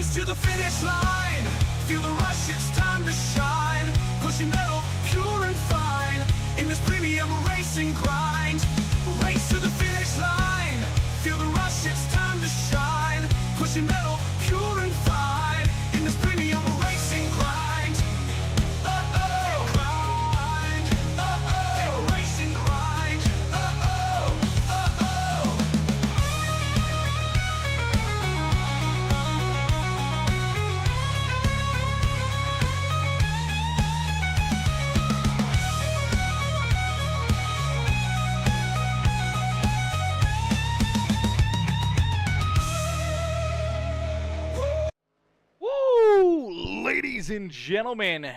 Race to the finish line. Feel the rush, it's time to shine. Pushing metal, pure and fine. In this premium racing grind. Race to the finish line. Feel the rush, it's time to shine. Pushing metal, pure and fine. In this premium racing grind. Uh-oh, grind. Uh-oh, racing grind. Uh-oh, uh-oh. Woo! Ladies and gentlemen,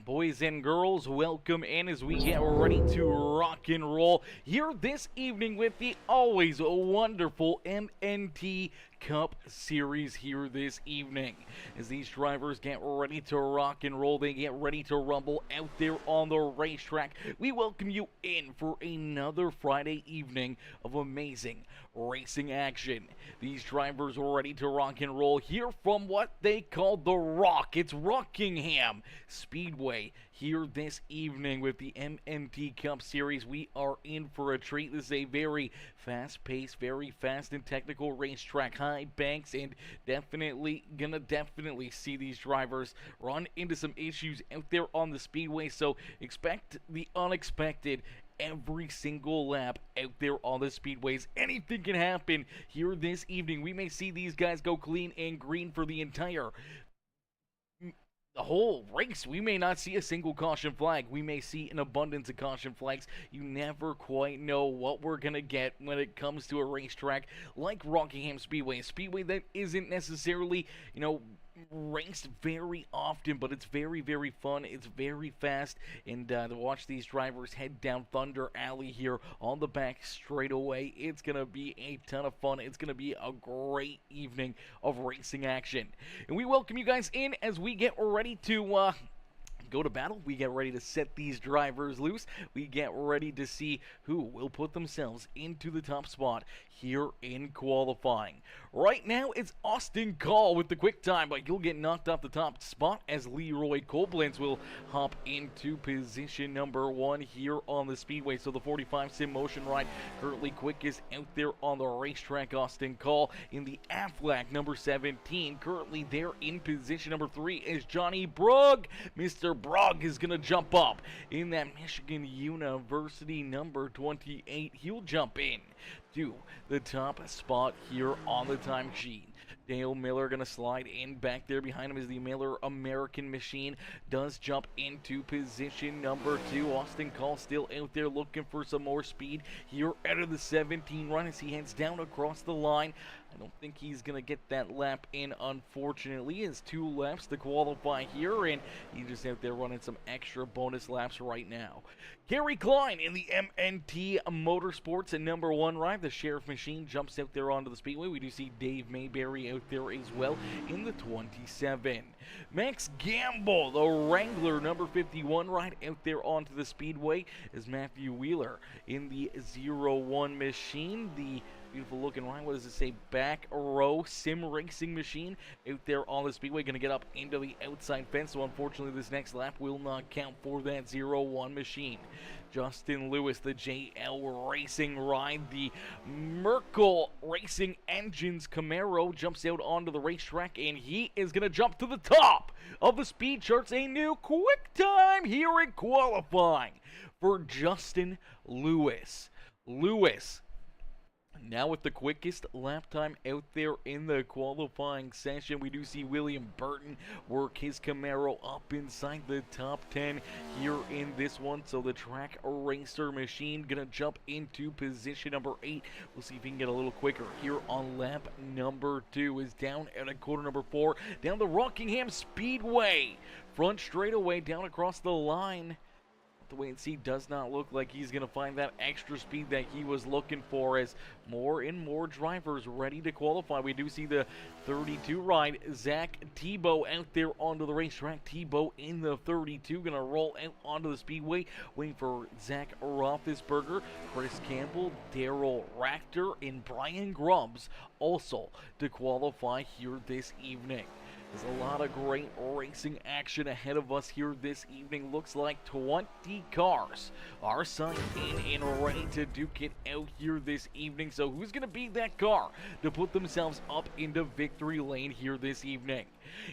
boys and girls, welcome in as we get ready to rock and roll here this evening with the always wonderful MNT Cup Series here this evening. As these drivers get ready to rock and roll, they get ready to rumble out there on the racetrack. We welcome you in for another Friday evening of amazing racing action. These drivers are ready to rock and roll here from what they call the Rock. It's Rockingham Speedway here this evening with the MNT Cup Series. We are in for a treat. This is a very fast-paced, very fast and technical racetrack, high banks, and definitely see these drivers run into some issues out there on the speedway, so expect the unexpected every single lap out there on the speedways. Anything can happen here this evening. We may see these guys go clean and green for the whole race. We may not see a single caution flag. We may see an abundance of caution flags. You never quite know what we're going to get when it comes to a racetrack like Rockingham Speedway. A speedway that isn't necessarily, raced very often, but it's very, very fun. It's very fast, and to watch these drivers head down Thunder Alley here on the back straightaway, it's going to be a ton of fun. It's going to be a great evening of racing action. And we welcome you guys in as we get ready to go to battle. We get ready to set these drivers loose. We get ready to see who will put themselves into the top spot here in qualifying. Right now, it's Austin Call with the quick time, but you'll get knocked off the top spot as Leroy Koblenz will hop into position number 1 here on the speedway. So the 45 sim motion ride currently quickest out there on the racetrack. Austin Call in the Aflac number 17. Currently there in position number 3 is Johnny Brugg. Mr. Brugg is going to jump up in that Michigan University number 28. He'll jump in to the top spot here on the time sheet. Dale Miller going to slide in. Back there behind him is the Miller American Machine. Does jump into position number 2. Austin Call still out there looking for some more speed here out of the 17 run as he heads down across the line. I don't think he's going to get that lap in, unfortunately. He has 2 laps to qualify here, and he's just out there running some extra bonus laps right now. Kerry Klein in the MNT Motorsports and number 1 ride. The Sheriff Machine jumps out there onto the speedway. We do see Dave Mayberry out there as well in the 27. Max Gamble, the Wrangler number 51 ride out there onto the speedway is Matthew Wheeler in the 01 Machine. The beautiful looking ride, what does it say, back row sim racing machine out there on the speedway, going to get up into the outside fence, so unfortunately this next lap will not count for that 01 Machine. Justin Lewis, the JL Racing ride, the Merkel Racing Engines Camaro jumps out onto the racetrack, and he is going to jump to the top of the speed charts. A new quick time here in qualifying for Justin Lewis. Now with the quickest lap time out there in the qualifying session, we do see William Burton work his Camaro up inside the top 10 here in this one. So the Track Racer Machine gonna jump into position number 8. We'll see if he can get a little quicker here on lap number 2. Is down at a corner number 4, down the Rockingham Speedway. Front straightaway down across the line. The wait and see does not look like he's going to find that extra speed that he was looking for, as more and more drivers ready to qualify. We do see the 32 ride, Zach Tebow, out there onto the racetrack. Tebow in the 32, going to roll out onto the speedway, waiting for Zach Roethlisberger, Chris Campbell, Daryl Rachter, and Brian Grubbs also to qualify here this evening. There's a lot of great racing action ahead of us here this evening. Looks like 20 cars are signed in and ready to duke it out here this evening. So who's going to be that car to put themselves up into victory lane here this evening?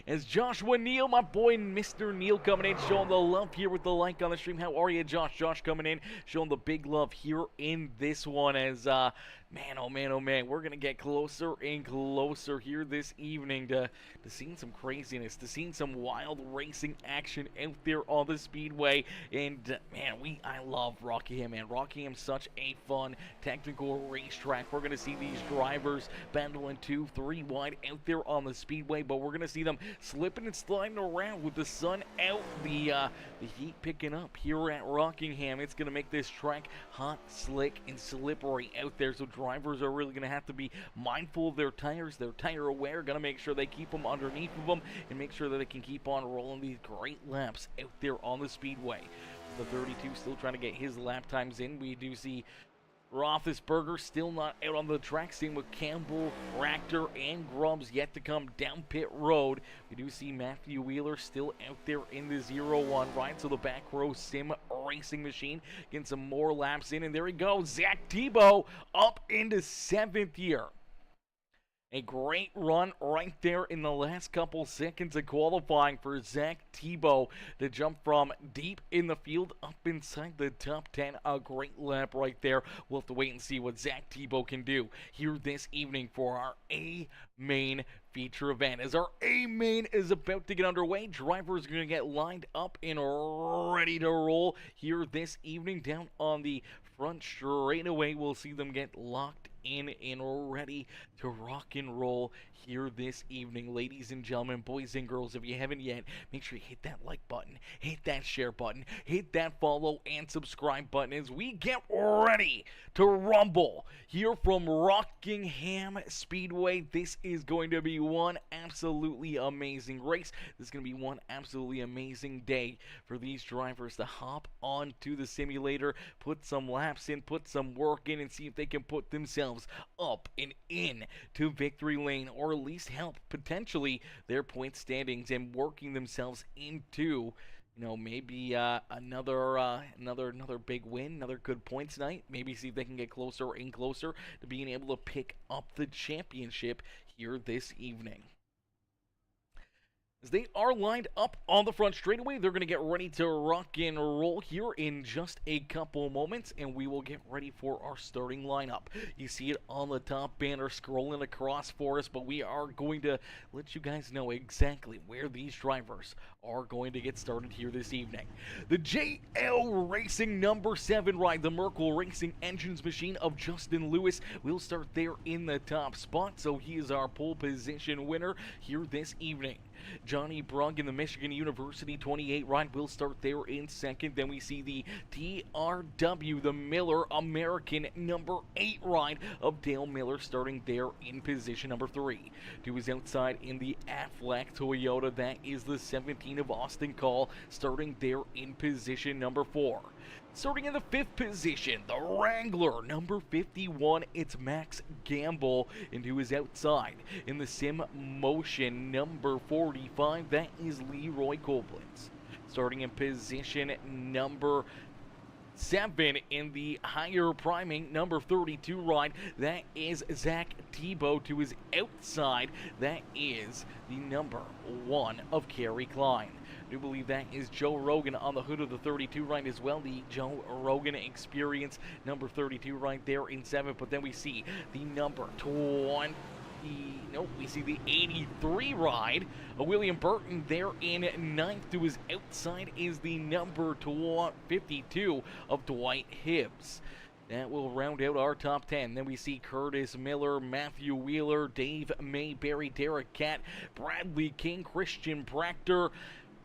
As Joshua Neal, my boy Mr. Neal, coming in, showing the love here with the like on the stream. How are you, Josh? Josh coming in, showing the big love here in this one as, man, oh man, oh man, we're going to get closer and closer here this evening to seeing some craziness, to seeing some wild racing action out there on the Speedway. And, man, I love Rockingham, man. Rockingham's such a fun, technical racetrack. We're going to see these drivers battling 2-3 wide out there on the Speedway, but we're going to see them slipping and sliding around with the sun out, the heat picking up here at Rockingham. It's going to make this track hot, slick, and slippery out there, so drivers are really going to have to be mindful of their tires. They're tire aware, going to make sure they keep them underneath of them and make sure that they can keep on rolling these great laps out there on the Speedway. The 32 still trying to get his lap times in. We do see Roethlisberger still not out on the track. Same with Campbell, Ractor, and Grubbs yet to come down pit road. We do see Matthew Wheeler still out there in the 0-1 ride. So the back row sim racing machine getting some more laps in. And there he goes, Zach Tebow up into 7th here. A great run right there in the last couple seconds of qualifying for Zach Tebow to jump from deep in the field up inside the top 10. A great lap right there. We'll have to wait and see what Zach Tebow can do here this evening for our A-Main feature event. As our A-Main is about to get underway, drivers are going to get lined up and ready to roll here this evening. Down on the front straightaway, we'll see them get locked in and ready to rock and roll here this evening. Ladies and gentlemen, boys and girls, if you haven't yet, make sure you hit that like button, hit that share button, hit that follow and subscribe button as we get ready to rumble here from Rockingham Speedway. This is going to be one absolutely amazing race. This is going to be one absolutely amazing day for these drivers to hop onto the simulator, put some laps in, put some work in, and see if they can put themselves up and in to victory lane, or at least help potentially their point standings and working themselves into, you know, maybe another big win, another good points night. Maybe see if they can get closer and closer to being able to pick up the championship here this evening. As they are lined up on the front straightaway, they're going to get ready to rock and roll here in just a couple moments, and we will get ready for our starting lineup. You see it on the top banner scrolling across for us, but we are going to let you guys know exactly where these drivers are going to get started here this evening. The JL Racing number 7 ride, the Merkle Racing Engines machine of Justin Lewis, will start there in the top spot, so he is our pole position winner here this evening. Johnny Brugg in the Michigan University 28 ride will start there in second. Then we see the TRW, the Miller American number 8 ride of Dale Miller starting there in position number 3. To his outside in the Aflac Toyota, that is the 17 of Austin Call starting there in position number 4. Starting in the 5th position, the Wrangler, number 51, it's Max Gamble. And to his outside, in the Sim Motion, number 45, that is Leroy Koblenz. Starting in position number 7 in the higher priming, number 32 ride, that is Zach Tebow. To his outside, that is the number 1 of Kerry Klein. I do believe that is Joe Rogan on the hood of the 32 ride as well. The Joe Rogan Experience, number 32 right there in 7th. But then we see the number 20. We see the 83 ride of William Burton there in 9th. To his outside is the number 52 of Dwight Hibbs. That will round out our top 10. Then we see Curtis Miller, Matthew Wheeler, Dave Mayberry, Derek Catt, Bradley King, Christian Proctor,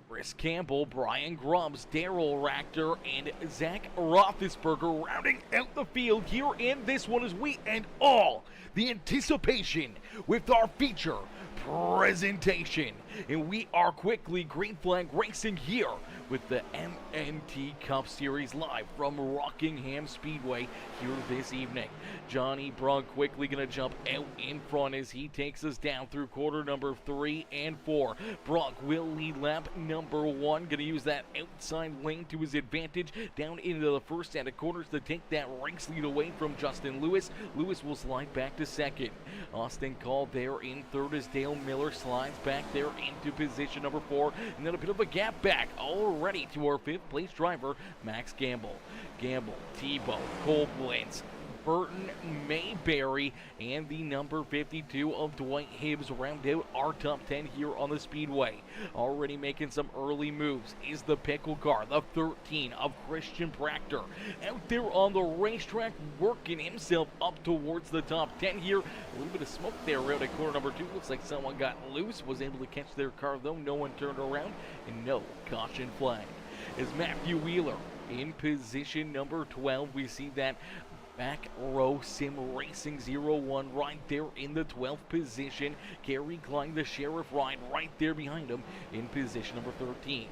Chris Campbell, Brian Grubbs, Daryl Ractor, and Zach Roethlisberger rounding out the field here in this one as we end all the anticipation with our feature presentation. And we are quickly green flag racing here with the MNT Cup Series live from Rockingham Speedway here this evening. Johnny Brugg quickly going to jump out in front as he takes us down through quarter number 3 and 4. Brugg will lead lap number 1, going to use that outside lane to his advantage down into the first set of corners to take that race lead away from Justin Lewis. Lewis will slide back to second. Austin Call there in third as Dale Miller slides back there into position number 4, and then a bit of a gap back already to our 5th place driver, Max Gamble. Gamble, Tebow, Koblenz, Burton, Mayberry, and the number 52 of Dwight Hibbs round out our top 10 here on the Speedway. Already making some early moves is the pickle car, the 13 of Christian Prachter. Out there on the racetrack, working himself up towards the top 10 here. A little bit of smoke there around at corner number 2. Looks like someone got loose, was able to catch their car though. No one turned around, and no caution flag. As Matthew Wheeler in position number 12, we see that back row Sim Racing 01 right there in the 12th position. Gary Klein, the Sheriff ride right there behind him in position number 13.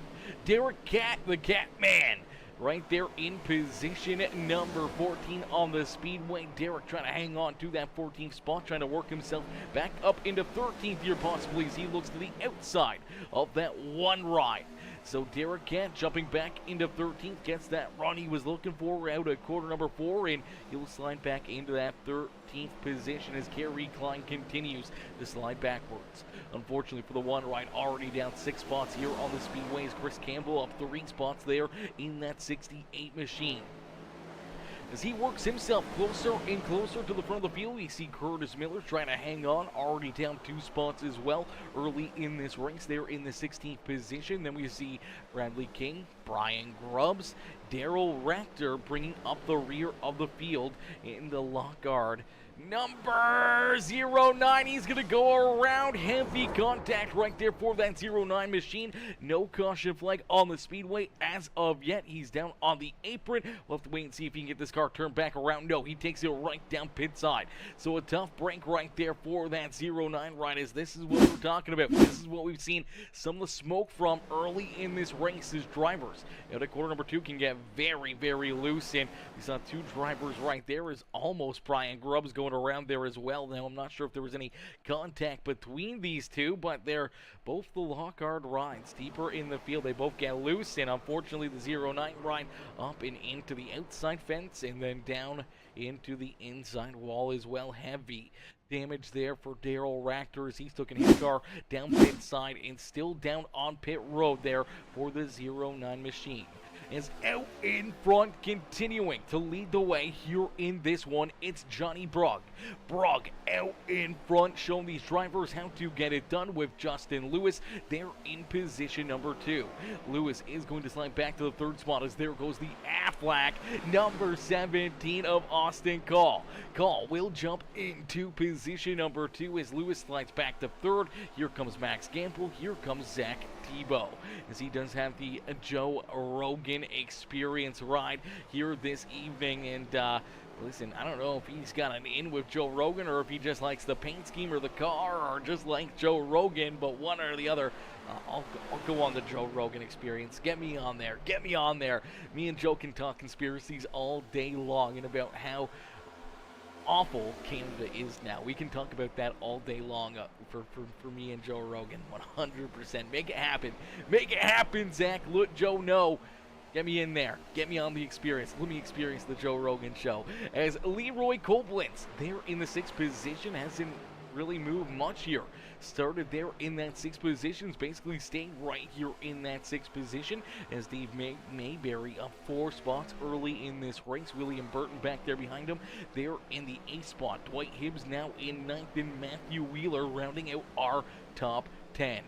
Derek Cat, the Cat Man, right there in position number 14 on the Speedway. Derek trying to hang on to that 14th spot, trying to work himself back up into 13th here possibly as he looks to the outside of that one ride. So Derek Cat jumping back into 13th, gets that run he was looking for out at quarter number 4, and he'll slide back into that 13th position as Gary Klein continues to slide backwards. Unfortunately for the one ride, already down 6 spots here on the Speedway as Chris Campbell up 3 spots there in that 68 machine. As he works himself closer and closer to the front of the field, we see Curtis Miller trying to hang on, already down 2 spots as well early in this race. They're in the 16th position. Then we see Bradley King, Brian Grubbs, Daryl Rector bringing up the rear of the field in the Lockard. Number 09, he's going to go around. Heavy contact right there for that 09 machine. No caution flag on the Speedway as of yet. He's down on the apron. We'll have to wait and see if he can get this car turned back around. No, he takes it right down pit side. So a tough break right there for that 09 ride, as this is what we're talking about. This is what we've seen some of the smoke from early in this race as drivers out at quarter number 2 can get very, very loose. And we saw 2 drivers right there as almost Brian Grubbs going around there as well. Now I'm not sure if there was any contact between these two, but they're both the Lockard rides deeper in the field. They both get loose, and unfortunately the 09 ride up and into the outside fence and then down into the inside wall as well. Heavy damage there for Daryl Rector as he's taking his car down pit side and still down on pit road there for the 09 machine. Is out in front, continuing to lead the way here in this one. It's Johnny Brugg. Brugg out in front, showing these drivers how to get it done with Justin Lewis. They're in position number 2. Lewis is going to slide back to the 3rd spot as there goes the Aflac, number 17 of Austin Call. Call will jump into position number 2 as Lewis slides back to 3rd. Here comes Max Gamble. Here comes Zach Tebow, as he does have the Joe Rogan Experience ride here this evening. And listen, I don't know if he's got an in with Joe Rogan or if he just likes the paint scheme or the car or just like Joe Rogan, but one or the other. I'll go on the Joe Rogan Experience. Get me on there. Get me on there. Me and Joe can talk conspiracies all day long and about how awful Canada is now. We can talk about that all day long for me and Joe Rogan. 100%. Make it happen. Make it happen, Zach. Let Joe know. Get me in there. Get me on the experience. Let me experience the Joe Rogan show. As Leroy Koblenz, there in the 6th position, hasn't really moved much here. Started there in that 6th position, basically staying right here in that 6th position as Dave Mayberry up 4 spots early in this race. William Burton back there behind him. They're in the 8th spot. Dwight Hibbs now in 9th, and Matthew Wheeler rounding out our top 10.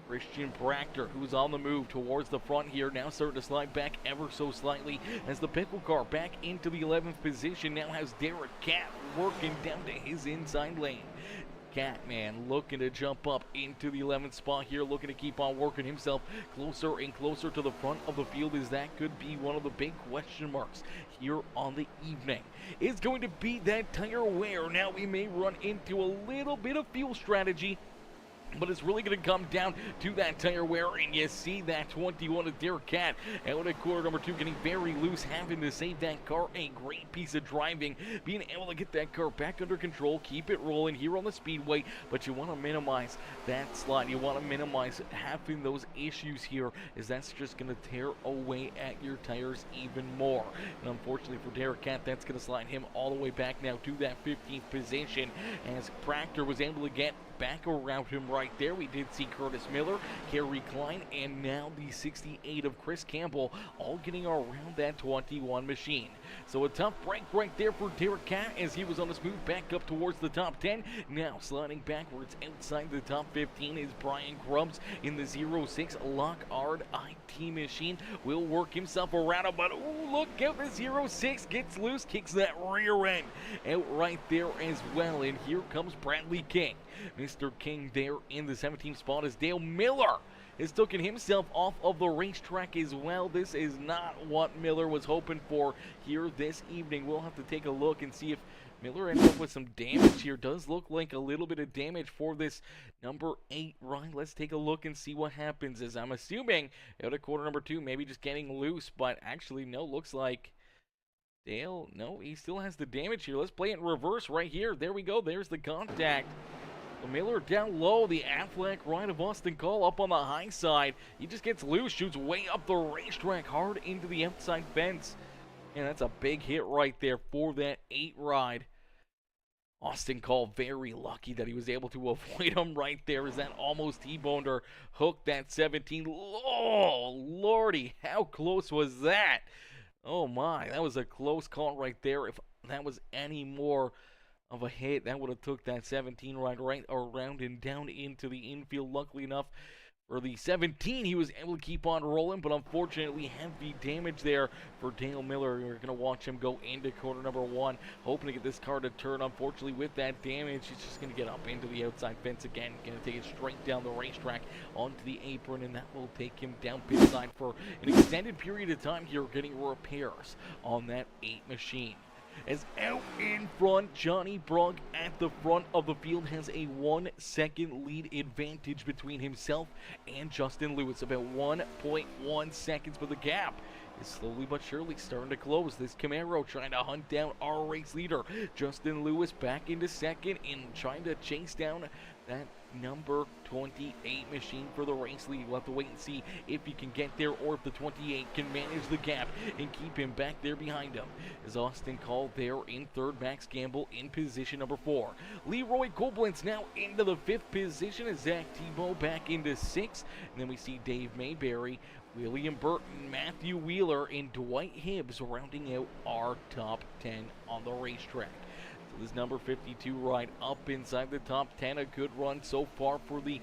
Christian Prachter, who's on the move towards the front here, now starting to slide back ever so slightly as the pickle car back into the 11th position now has Derek Cat working down to his inside lane. Catman looking to jump up into the 11th spot here, looking to keep on working himself closer and closer to the front of the field, as that could be one of the big question marks here on the evening. It's going to be that tire wear. Now we may run into a little bit of fuel strategy But it's really going to come down to that tire wear, and you see that 21 of Derek Cat out at quarter number 2 getting very loose, having to save that car. A great piece of driving, being able to get that car back under control, keep it rolling here on the speedway, but you want to minimize that slide. You want to minimize having those issues here, as that's just going to tear away at your tires even more. And unfortunately for Derek Cat, that's going to slide him all the way back now to that 15th position, as Proctor was able to get back around him right there. We did see Curtis Miller, Kerry Klein, and now the 68 of Chris Campbell all getting around that 21 machine. So a tough break right there for Derek Cat as he was on his move back up towards the top 10. Now sliding backwards outside the top 15 is Brian Grubbs in the 06 Lockhart IT machine. Will work himself around him, but ooh, look out, the 06 gets loose, kicks that rear end out right there as well. And here comes Bradley King. Mr. King there in the 17th spot as Dale Miller has taken himself off of the racetrack as well. This is not what Miller was hoping for here this evening. We'll have to take a look and see if Miller ends up with some damage here. Does look like a little bit of damage for this number 8 ride. Let's take a look and see what happens, as I'm assuming out of quarter number 2, maybe just getting loose, but actually no, looks like Dale, no, he still has the damage here. Let's play it in reverse right here. There we go, there's the contact. Miller down low, the Affleck ride of Austin Cole up on the high side. He just gets loose, shoots way up the racetrack, hard into the outside fence. And that's a big hit right there for that 8 ride. Austin Cole very lucky that he was able to avoid him right there, as that almost T-boned or hooked that 17. Oh, lordy, how close was that? Oh my, that was a close call right there. If that was any more of a hit, that would have took that 17 right around and down into the infield. Luckily enough for the 17, he was able to keep on rolling, but unfortunately heavy damage there for Dale Miller. We're going to watch him go into quarter number 1, hoping to get this car to turn. Unfortunately, with that damage, he's just going to get up into the outside fence again. Going to take it straight down the racetrack onto the apron, and that will take him down pit side for an extended period of time here, getting repairs on that 8 machine. As out in front, Johnny Brugg at the front of the field has a 1-second lead advantage between himself and Justin Lewis. About 1.1 seconds, but the gap is slowly but surely starting to close. This Camaro trying to hunt down our race leader. Justin Lewis back into second and trying to chase down that number 28 machine for the race lead. We'll have to wait and see if he can get there, or if the 28 can manage the gap and keep him back there behind him. As Austin Call there in third, Max Gamble in position number 4. Leroy Koblenz now into the 5th position, as Zach Tebow back into 6th. And then we see Dave Mayberry, William Burton, Matthew Wheeler, and Dwight Hibbs rounding out our top 10 on the racetrack. This number 52 ride up inside the top 10. A good run so far for the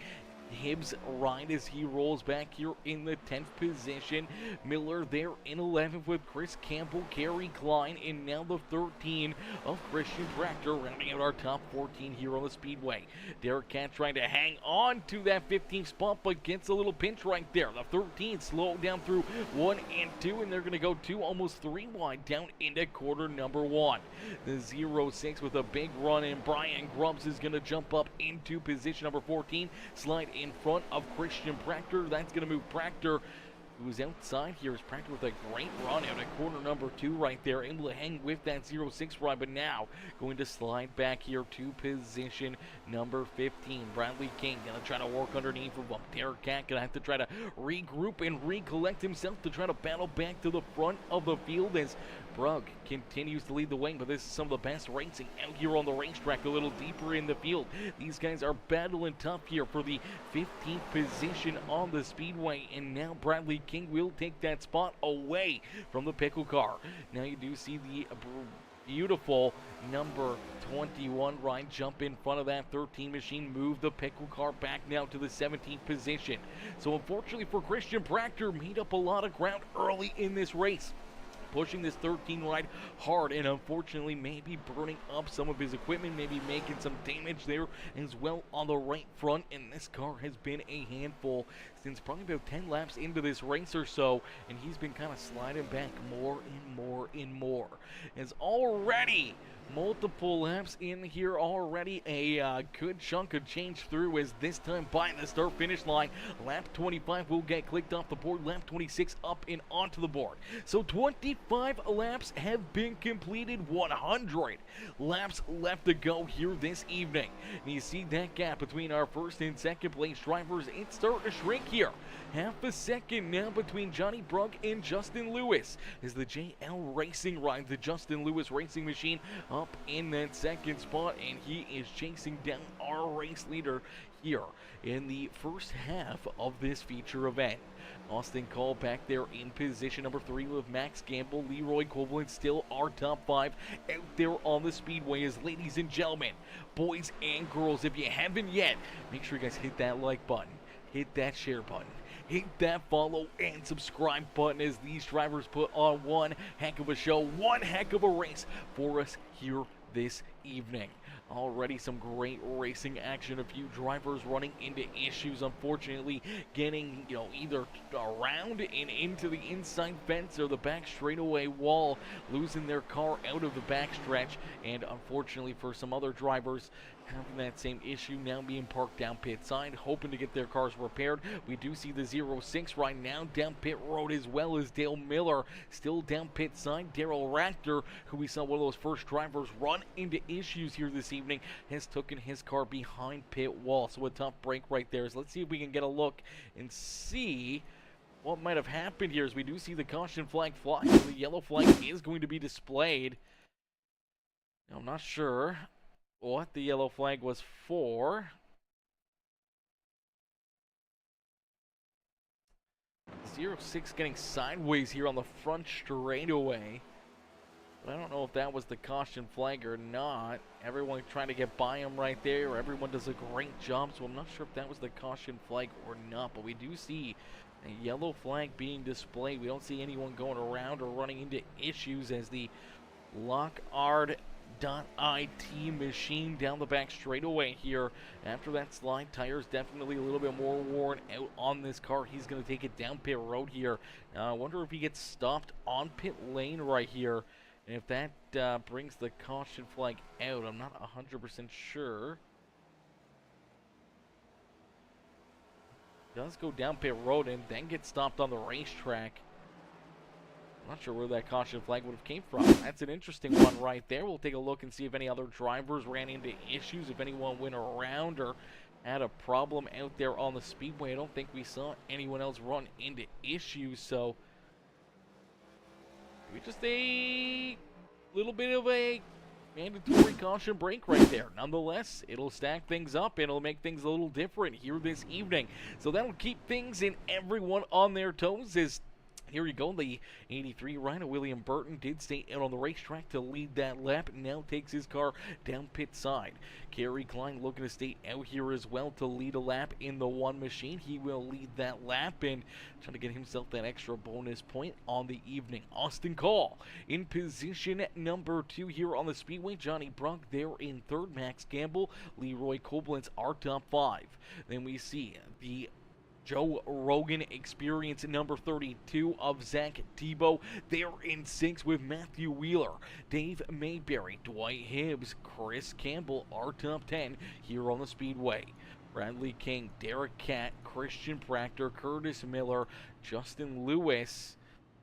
Hibbs ride as he rolls back here in the 10th position. Miller there in 11th with Chris Campbell, Kerry Klein, and now the 13 of Christian Tractor rounding out our top 14 here on the Speedway. Derek Cat trying to hang on to that 15th spot, but gets a little pinch right there. The 13 slowed down through 1 and 2, and they're going to go 2, almost 3 wide down into quarter number 1. The 06 with a big run, and Brian Grubbs is going to jump up into position number 14, slide in front of Christian Proctor. That's going to move Proctor, who's outside here. Is Proctor with a great run out at corner number 2 right there, able to hang with that 06 ride, but now going to slide back here to position number 15. Bradley King going to try to work underneath of him. Derek Cat going to have to try to regroup and recollect himself to try to battle back to the front of the field, as Brugg continues to lead the way, but this is some of the best racing out here on the racetrack, a little deeper in the field. These guys are battling tough here for the 15th position on the Speedway, and now Bradley King will take that spot away from the pickle car. Now you do see the beautiful number 21 ride jump in front of that 13 machine, move the pickle car back now to the 17th position. So unfortunately for Christian Proctor, made up a lot of ground early in this race, pushing this 13 ride hard, and unfortunately maybe burning up some of his equipment, maybe making some damage there as well on the right front. And this car has been a handful since probably about 10 laps into this race or so, and he's been kind of sliding back more and more and more, as already Multiple laps in here already. A good chunk of change through as this time by the start finish line. Lap 25 will get clicked off the board. Lap 26 up and onto the board. So 25 laps have been completed. 100 laps left to go here this evening. And you see that gap between our first and second place drivers. It's starting to shrink here. Half a second now between Johnny Brugg and Justin Lewis as the JL Racing rides the Justin Lewis Racing Machine up in that second spot, and he is chasing down our race leader here in the first half of this feature event. Austin Call back there in position number 3 with Max Gamble. Leroy Copeland still our top 5 out there on the speedway. As ladies and gentlemen, boys and girls, if you haven't yet, make sure you guys hit that like button, hit that share button, hit that follow and subscribe button as these drivers put on one heck of a show, one heck of a race for us here this evening. Already some great racing action. A few drivers running into issues, unfortunately getting, either around and into the inside fence or the back straightaway wall, losing their car out of the backstretch, and unfortunately for some other drivers having that same issue, now being parked down pit side, hoping to get their cars repaired. We do see the 06 right now down pit road, as well as Dale Miller still down pit side. Daryl Rachter, who we saw one of those first drivers run into issues here this evening, has taken his car behind pit wall. So a tough break right there. So let's see if we can get a look and see what might have happened here, as we do see the caution flag fly. The yellow flag is going to be displayed. Now, I'm not sure what the yellow flag was for. 06 getting sideways here on the front straightaway. But I don't know if that was the caution flag or not. Everyone trying to get by him right there. Everyone does a great job, so I'm not sure if that was the caution flag or not. But we do see a yellow flag being displayed. We don't see anyone going around or running into issues as the Lockard.IT machine down the back straightaway here. After that slide, tires definitely a little bit more worn out on this car. He's going to take it down pit road here. I wonder if he gets stopped on pit lane right here. And if that brings the caution flag out, I'm not 100% sure. Does go down pit road and then get stopped on the racetrack. Not sure where that caution flag would have came from. That's an interesting one right there. We'll take a look and see if any other drivers ran into issues, if anyone went around or had a problem out there on the speedway. I don't think we saw anyone else run into issues, so maybe just a little bit of a mandatory caution break right there. Nonetheless, it'll stack things up and it'll make things a little different here this evening. So that'll keep things and everyone on their toes. As here you go, the 83 rider William Burton did stay out on the racetrack to lead that lap. Now takes his car down pit side. Kerry Klein looking to stay out here as well to lead a lap in the one machine. He will lead that lap and trying to get himself that extra bonus point on the evening. Austin Call in position number 2 here on the speedway. Johnny Brugg there in third. Max Gamble, Leroy Koblenz our top 5. Then we see the Joe Rogan Experience number 32 of Zach Tebow. They're in 6 with Matthew Wheeler, Dave Mayberry, Dwight Hibbs, Chris Campbell, our top 10 here on the Speedway. Bradley King, Derek Catt, Christian Proctor, Curtis Miller, Justin Lewis,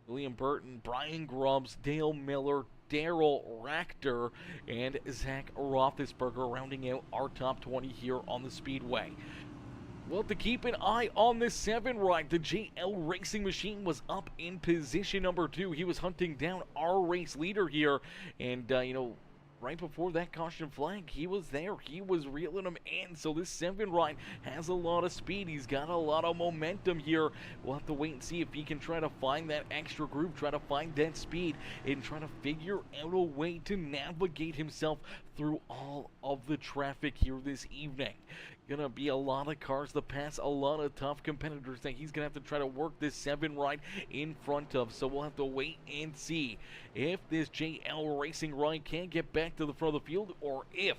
William Burton, Brian Grubbs, Dale Miller, Daryl Rachter, and Zach Roethlisberger rounding out our top 20 here on the Speedway. Well, to keep an eye on this 7 ride, the JL Racing Machine was up in position number 2. He was hunting down our race leader here, and, right before that caution flag, he was there. He was reeling him in, so this 7 ride has a lot of speed. He's got a lot of momentum here. We'll have to wait and see if he can try to find that extra groove, try to find that speed, and try to figure out a way to navigate himself through all of the traffic here this evening. Gonna be a lot of cars to pass, a lot of tough competitors that he's gonna have to try to work this 7 ride in front of. So we'll have to wait and see if this JL Racing ride can get back to the front of the field, or if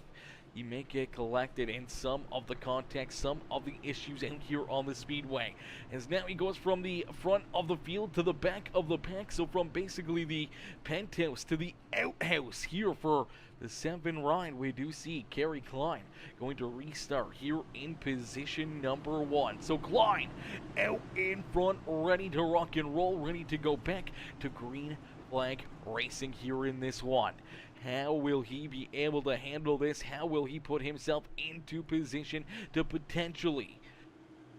you may get collected in some of the context, some of the issues out here on the speedway. As now he goes from the front of the field to the back of the pack, so from basically the penthouse to the outhouse here for the 7 ride. We do see Kerry Klein going to restart here in position number 1. So Klein out in front, ready to rock and roll, ready to go back to green flag racing here in this one. How will he be able to handle this? How will he put himself into position to potentially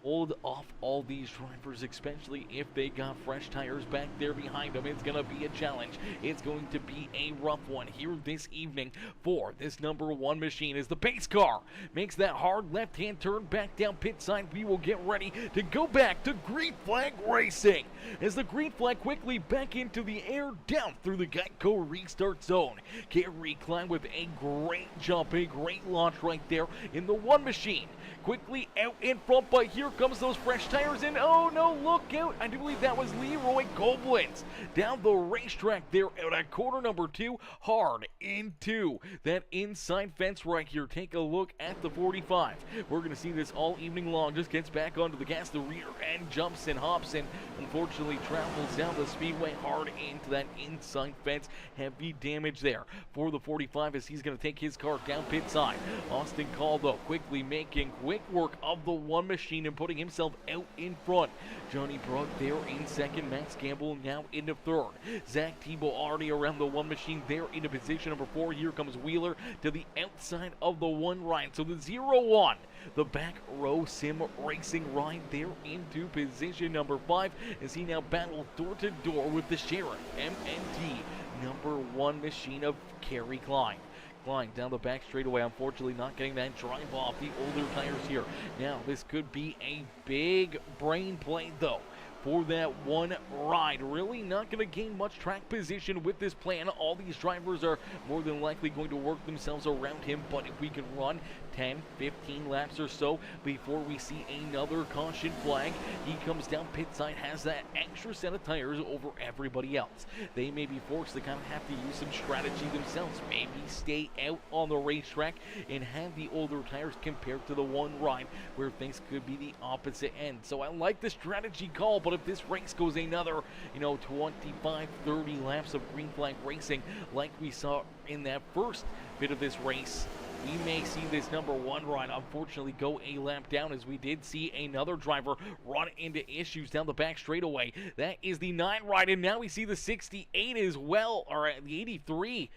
hold off all these drivers, especially if they got fresh tires back there behind them? It's going to be a challenge. It's going to be a rough one here this evening for this number 1 machine as the pace car makes that hard left-hand turn back down pit side. We will get ready to go back to green flag racing as the green flag quickly back into the air down through the Geico restart zone. Kerry Klein with a great jump, a great launch right there in the 1 machine. Quickly out in front, but here comes those fresh tires, and oh no, look out. I do believe that was Leroy Koblenz down the racetrack there out at corner number 2, hard into that inside fence right here. Take a look at the 45. We're going to see this all evening long. Just gets back onto the gas, the rear end jumps and hops, and unfortunately travels down the speedway hard into that inside fence. Heavy damage there for the 45 as he's going to take his car down pit side. Austin Call, though, quickly making quick work of the 1 machine and putting himself out in front. Johnny Brugg there in second. Max Gamble now into third. Zach Tebow already around the 1 machine there into position number 4. Here comes Wheeler to the outside of the 1 ride. So the 0-1, the back row sim racing ride there into position number 5 as he now battles door to door with the Sheriff MNT number 1 machine of Kerry Klein. Klein down the back straightaway, unfortunately not getting that drive off the older tires here. Now this could be a big brain play though for that 1 ride. Really not going to gain much track position with this plan. All these drivers are more than likely going to work themselves around him, but if we can run 10, 15 laps or so before we see another caution flag, he comes down pit side, has that extra set of tires over everybody else. They may be forced to kind of have to use some strategy themselves, maybe stay out on the racetrack and have the older tires compared to the 1 ride where things could be the opposite end. So I like the strategy call, but if this race goes another, 25, 30 laps of green flag racing like we saw in that first bit of this race, we may see this number 1 ride unfortunately go a lap down, as we did see another driver run into issues down the back straightaway. That is the 9 ride, and now we see the 68 as well, or the 83.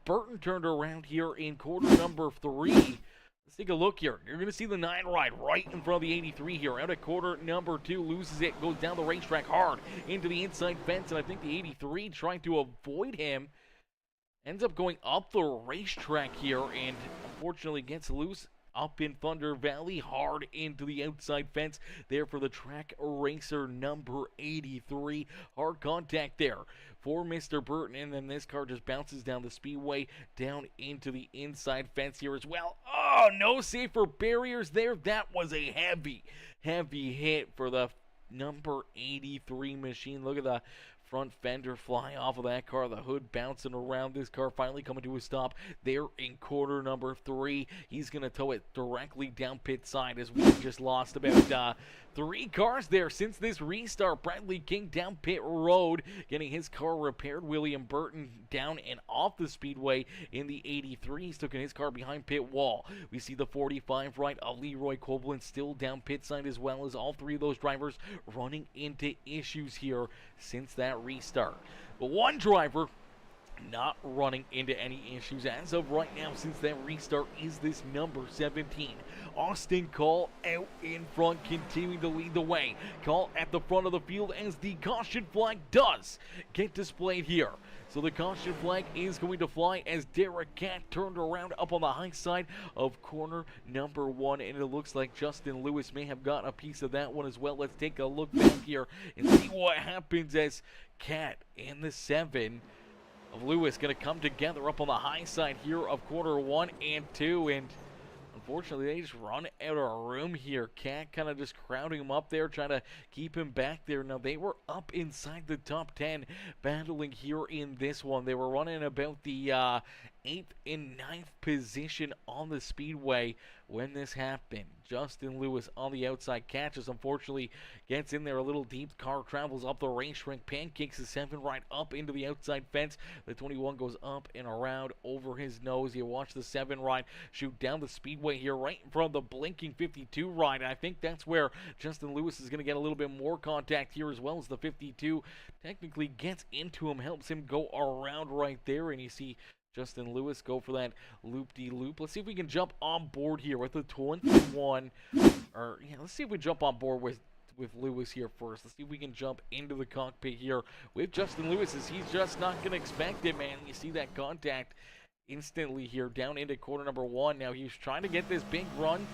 Burton turned around here in quarter number 3. Let's take a look here. You're going to see the 9 ride right in front of the 83 here. Out at quarter number 2, loses it, goes down the racetrack hard into the inside fence, and I think the 83 trying to avoid him ends up going up the racetrack here and unfortunately gets loose up in Thunder Valley, hard into the outside fence there for the track racer number 83. Hard contact there for Mr. Burton, and then this car just bounces down the speedway down into the inside fence here as well. Oh, no safer barriers there. That was a heavy hit for the number 83 machine. Look at the front fender fly off of that car, the hood bouncing around. This car finally coming to a stop there in quarter number 3. He's going to tow it directly down pit side as we just lost about 3 cars there since this restart. Bradley King down pit road getting his car repaired. William Burton down and off the speedway in the 83. He's taking his car behind pit wall. We see the 45 right of Leroy Koblenz still down pit side, as well as all 3 of those drivers running into issues here since that restart. But 1 driver not running into any issues as of right now since that restart is this number 17. Austin Call out in front, continuing to lead the way. Call at the front of the field as the caution flag does get displayed here. So the caution flag is going to fly as Derek Cat turned around up on the high side of corner number 1, and it looks like Justin Lewis may have got a piece of that one as well. Let's take a look back here and see what happens as Cat and the 7 of Lewis going to come together up on the high side here of quarter 1 and 2, and unfortunately they just run out of room here. Cat kind of just crowding him up there, trying to keep him back there. Now they were up inside the top 10 battling here in this one. They were running about the 8th and 9th position on the speedway when this happened. Justin Lewis on the outside catches, unfortunately gets in there a little deep. Car travels up the racetrack, pancakes the 7 right up into the outside fence. The 21 goes up and around over his nose. You watch the 7 right shoot down the speedway here right in front of the blinking 52 right. And I think that's where Justin Lewis is going to get a little bit more contact here, as well as the 52 technically gets into him, helps him go around right there, and you see Justin Lewis go for that loop-de-loop. Let's see if we can jump on board here with the 21. Let's see if we jump on board with Lewis here first. Let's see if we can jump into the cockpit here with Justin Lewis, as he's just not going to expect it, man. You see that contact instantly here down into corner number 1. Now he's trying to get this big run,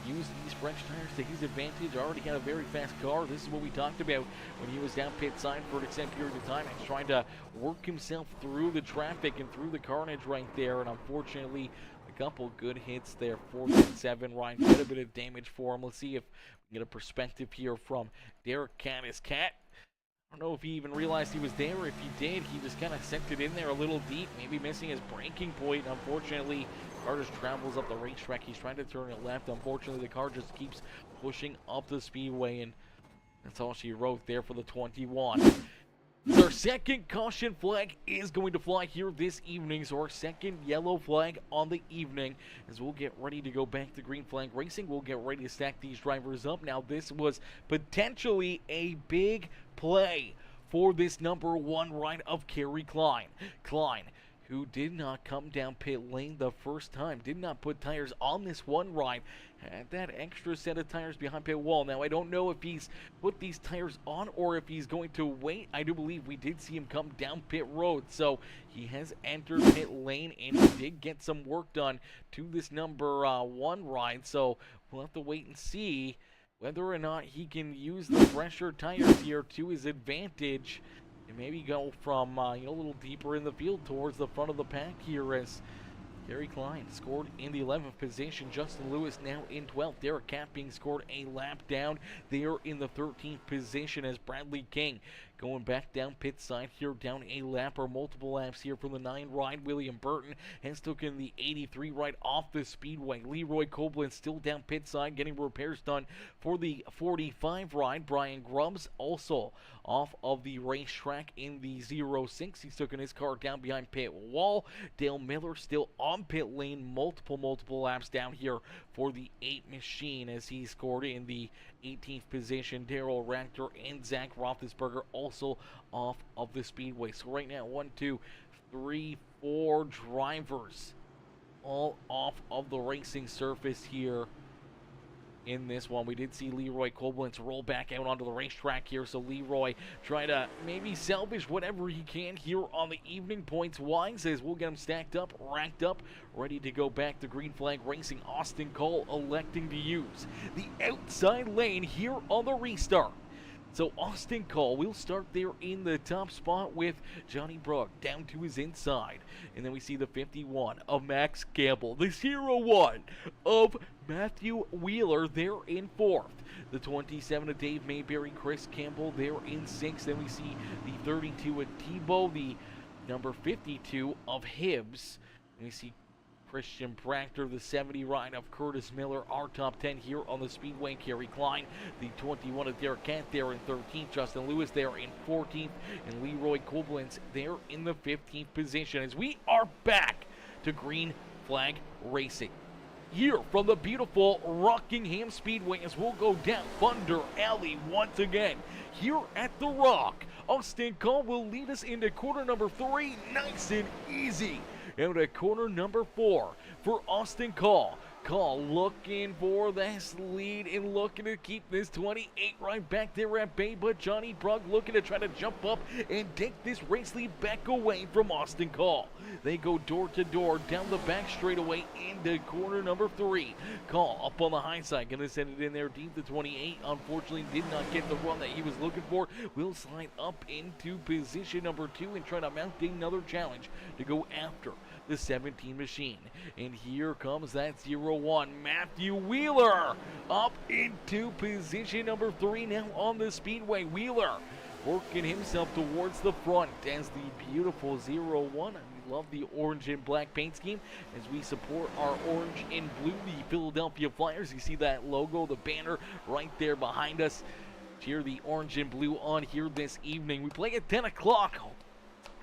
use these fresh tires to his advantage. Already got a very fast car. This is what we talked about when he was down pit side for an extended period of time. He's trying to work himself through the traffic and through the carnage right there, and unfortunately a couple good hits there. 4.7 right, quite a bit of damage for him. Let's see if we can get a perspective here from Derek Canis. Cat, I don't know if he even realized he was there. If he did, he just kind of sent it in there a little deep, maybe missing his braking point. Unfortunately, the car just travels up the racetrack. He's trying to turn it left. Unfortunately, the car just keeps pushing up the speedway, and that's all she wrote there for the 21. Our second caution flag is going to fly here this evening, so our second yellow flag on the evening, as we'll get ready to go back to green flag racing. We'll get ready to stack these drivers up. Now, this was potentially a big play for this number 1 ride of Kerry Klein. Klein, who did not come down pit lane the first time, did not put tires on this 1 ride, had that extra set of tires behind pit wall. Now, I don't know if he's put these tires on or if he's going to wait. I do believe we did see him come down pit road, so he has entered pit lane, and he did get some work done to this number 1 ride, so we'll have to wait and see whether or not he can use the fresher tires here to his advantage and maybe go from a little deeper in the field towards the front of the pack here, as Kerry Klein scored in the 11th position. Justin Lewis now in 12th. Derek Cat being scored a lap down there in the 13th position, as Bradley King going back down pit side here, down a lap or multiple laps here from the 9 ride. William Burton has taken the 83 right off the speedway. Leroy Koblenz still down pit side getting repairs done for the 45 ride. Brian Grubbs also off of the racetrack in the 06. He's taken his car down behind pit wall. Dale Miller still on pit lane, multiple laps down here for the 8 machine, as he scored in the 18th position. Daryl Rachter and Zach Roethlisberger also off of the speedway. So right now, 1, 2, 3, 4 drivers all off of the racing surface here in this one. We did see Leroy Koblenz roll back out onto the racetrack here, so Leroy trying to maybe salvage whatever he can here on the evening points wise, as we'll get him stacked up, racked up, ready to go back to green flag racing. Austin Cole electing to use the outside lane here on the restart. So Austin Cole will start there in the top spot with Johnny Brooke down to his inside. And then we see the 51 of Max Campbell, the 01 of Matthew Wheeler there in 4th. The 27 of Dave Mayberry, Chris Campbell there in 6th. Then we see the 32 of Tebow, the number 52 of Hibbs. And we see Christian Proctor, the 70 ride of Curtis Miller, our top 10 here on the speedway. Kerry Klein, the 21 of Derek Kent there in 13th. Justin Lewis there in 14th. And Leroy Koblenz there in the 15th position, as we are back to green flag racing here from the beautiful Rockingham Speedway, as we'll go down Thunder Alley once again here at the Rock. Austin Cole will lead us into corner number 3, nice and easy. Out at corner number 4 for Austin Cole. Cole looking for this lead and looking to keep this 28 right back there at bay, but Johnny Brugg looking to try to jump up and take this race lead back away from Austin Cole. They go door to door down the back straightaway into corner number 3. Cole up on the high side, gonna send it in there deep. The 28 unfortunately did not get the run that he was looking for. Will slide up into position number 2 and try to mount another challenge to go after the 17 machine. And here comes that 01 Matthew Wheeler up into position number 3 now on the speedway. Wheeler working himself towards the front as the beautiful 01. love the orange and black paint scheme as we support our orange and blue, the Philadelphia Flyers. You see that logo, the banner right there behind us. Cheer the orange and blue on here this evening. We play at 10 o'clock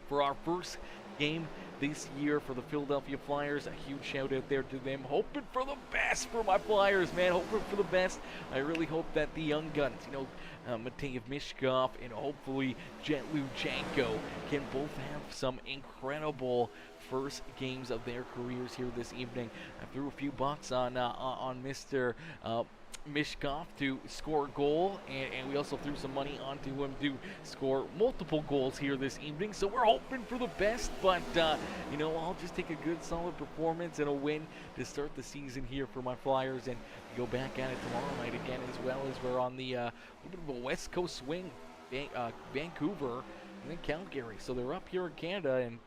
for our first game this year for the Philadelphia Flyers. A huge shout out there to them. Hoping for the best for my Flyers, man. Hoping for the best. I really hope that the young guns, Matej Mishkov and hopefully Jet Luchenko can both have some incredible first games of their careers here this evening. I threw a few bucks on Mr. Mishkov to score a goal, and we also threw some money onto him to score multiple goals here this evening. So we're hoping for the best, but I'll just take a good solid performance and a win to start the season here for my Flyers and go back at it tomorrow night again, as well as we're on the little bit of a West Coast swing, Vancouver and then Calgary. So they're up here in Canada, and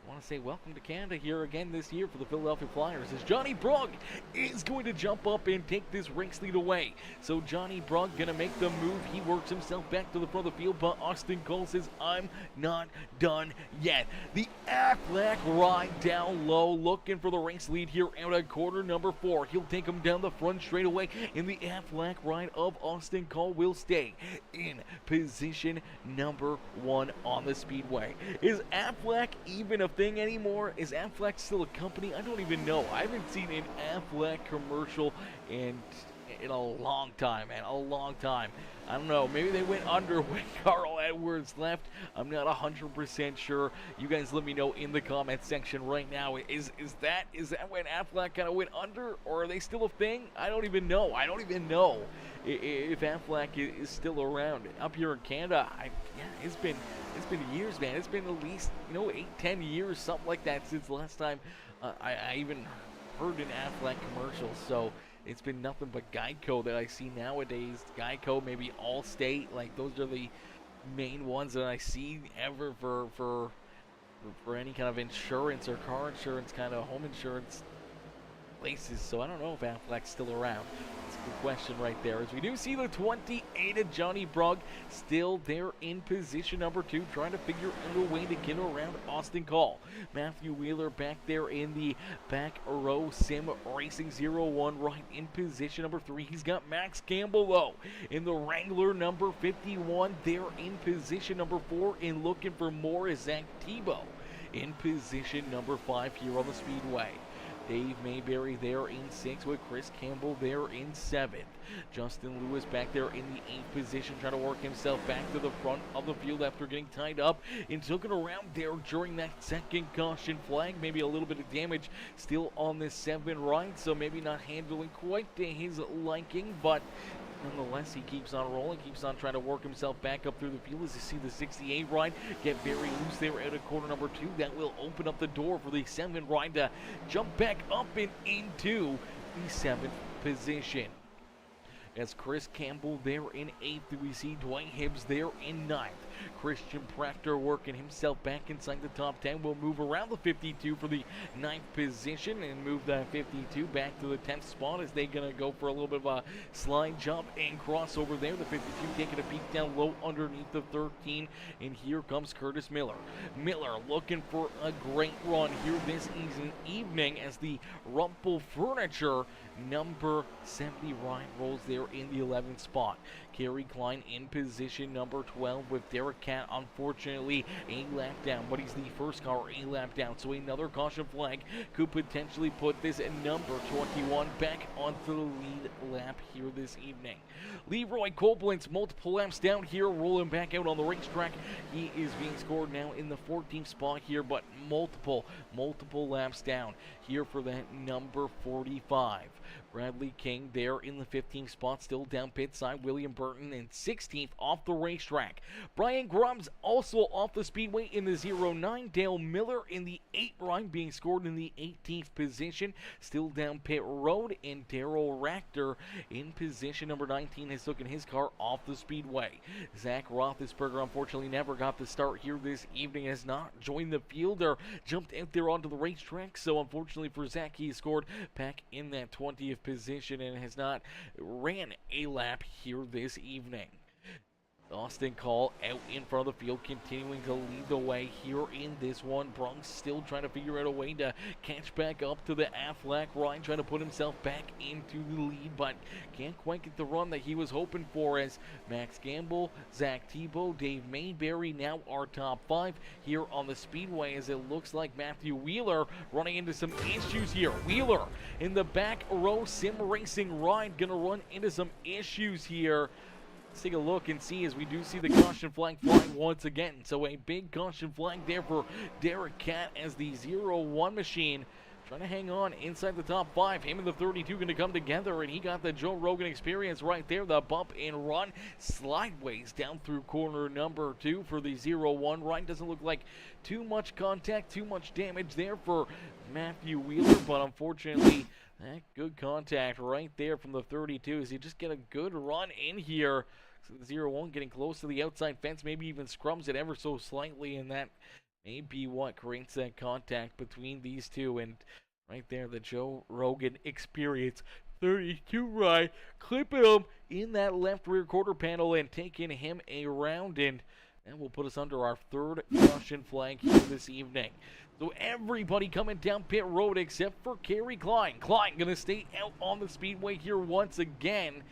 I want to say welcome to Canada here again this year for the Philadelphia Flyers as Johnny Brugg is going to jump up and take this race lead away. So Johnny Brugg going to make the move. He works himself back to the front of the field, but Austin Cole says, I'm not done yet. The Affleck ride down low, looking for the race lead here out at corner number 4. He'll take him down the front straight away, and the Affleck ride of Austin Cole will stay in position number 1 on the Speedway. Is Affleck even a thing anymore? Is Affleck still a company? I don't even know. I haven't seen an Affleck commercial in a long time, man. A long time. I don't know. Maybe they went under when Carl Edwards left. I'm not 100% sure. You guys let me know in the comment section right now. Is that when Affleck kind of went under, or are they still a thing? I don't even know. I don't even know if Affleck is still around up here in Canada. It's been years, man. It's been at least 8-10 years, something like that, since the last time I even heard an Affleck commercial. So it's been nothing but Geico that I see nowadays. Geico, maybe Allstate, like those are the main ones that I see ever for any kind of insurance or car insurance, kind of home insurance places. So I don't know if Affleck's still around. That's a good question right there. As we do see the 28 of Johnny Brugg still there in position number 2, trying to figure out a way to get around Austin Cole. Matthew Wheeler back there in the back row. Sim Racing 01 right in position number 3. He's got Max Campbell though in the Wrangler number 51 there in position number 4, and looking for more is Zach Tebow in position number 5 here on the Speedway. Dave Mayberry there in 6th with Chris Campbell there in 7th. Justin Lewis back there in the 8th position, trying to work himself back to the front of the field after getting tied up and took it around there during that second caution flag. Maybe a little bit of damage still on this 7 ride, so maybe not handling quite to his liking, but nonetheless, he keeps on rolling, keeps on trying to work himself back up through the field. As you see the 68 ride get very loose there out of corner number 2. That will open up the door for the 7 ride to jump back up and into the 7th position. As Chris Campbell there in 8th, we see Dwayne Hibbs there in 9th. Christian Proctor working himself back inside the top 10. Will move around the 52 for the 9th position and move that 52 back to the 10th spot as they're going to go for a little bit of a slide jump and crossover there. The 52 taking a peek down low underneath the 13, and here comes Curtis Miller. Miller looking for a great run here this evening as the Rumpel Furniture number 70 ride rolls there in the 11th spot. Kerry Klein in position number 12 with Derek Cat, unfortunately a lap down, but he's the first car a lap down, so another caution flag could potentially put this number 21 back onto the lead lap here this evening. Leroy Koblenz multiple laps down here, rolling back out on the racetrack. He is being scored now in the 14th spot here, but multiple laps down here for that number 45. Bradley King there in the 15th spot, still down pit side. William Burton in 16th off the racetrack. Brian Grubbs also off the speedway in the 09. Dale Miller in the 8th ride being scored in the 18th position, still down pit road. And Daryl Rachter in position number 19 has taken his car off the speedway. Zach Roethlisberger unfortunately never got the start here this evening, has not joined the field or jumped out there onto the racetrack, so unfortunately for Zach, he scored back in that 20th position and has not ran a lap here this evening. Austin Call out in front of the field, continuing to lead the way here in this one. Bronx still trying to figure out a way to catch back up to the Aflac Ryan, trying to put himself back into the lead, but can't quite get the run that he was hoping for, as Max Gamble, Zach Tebow, Dave Mayberry now are top 5 here on the Speedway, as it looks like Matthew Wheeler running into some issues here. Wheeler in the back row sim racing ride, gonna run into some issues here. Let's take a look and see, as we do see the caution flag flying once again. So a big caution flag there for Derek Catt, as the 0-1 machine trying to hang on inside the top 5. Him and the 32 going to come together, and he got the Joe Rogan experience right there. The bump and run slideways down through corner number 2 for the 0-1 ride. Doesn't look like too much contact, too much damage there for Matthew Wheeler, but unfortunately, good contact right there from the 32 as you just get a good run in here. So the 0-1 getting close to the outside fence, maybe even scrums it ever so slightly, and that may be what creates that contact between these two. And right there, the Joe Rogan experience 32 ride, clipping him in that left rear quarter panel and taking him around, and that will put us under our 3rd caution flag here this evening. So everybody coming down pit road except for Kerry Klein. Klein going to stay out on the speedway here once again.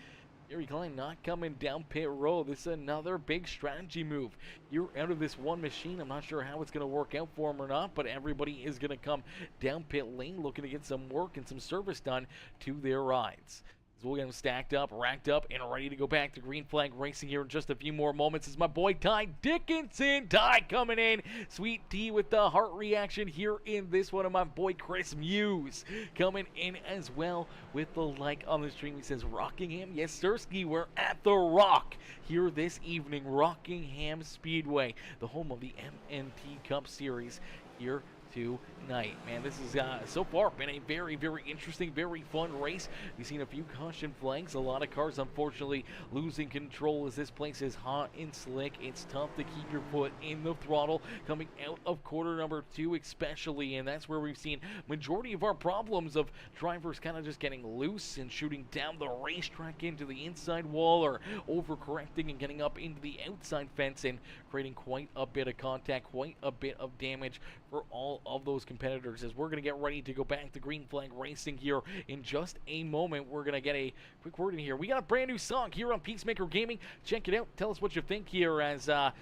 Kerry Klein not coming down pit road. This is another big strategy move. You're out of this one machine. I'm not sure how it's going to work out for him or not, but everybody is going to come down pit lane looking to get some work and some service done to their rides. So we'll get them stacked up, racked up, and ready to go back to green flag racing here in just a few more moments. It's my boy Ty Dickinson. Ty coming in. Sweet T with the heart reaction here in this one. And my boy Chris Muse coming in as well with the like on the stream. He says, Rockingham, yes, Sirski, we're at the Rock here this evening. Rockingham Speedway, the home of the MNT Cup Series here tonight. Man, this has so far been a very, very interesting, very fun race. We've seen a few caution flags, a lot of cars unfortunately losing control as this place is hot and slick. It's tough to keep your foot in the throttle coming out of quarter number 2 especially, and that's where we've seen majority of our problems of drivers kind of just getting loose and shooting down the racetrack into the inside wall, or overcorrecting and getting up into the outside fence and creating quite a bit of contact, quite a bit of damage for all of those competitors. As we're going to get ready to go back to green flag racing here in just a moment, we're going to get a quick word in here. We got a brand new song here on Peacemaker Gaming. Check it out. Tell us what you think here, as I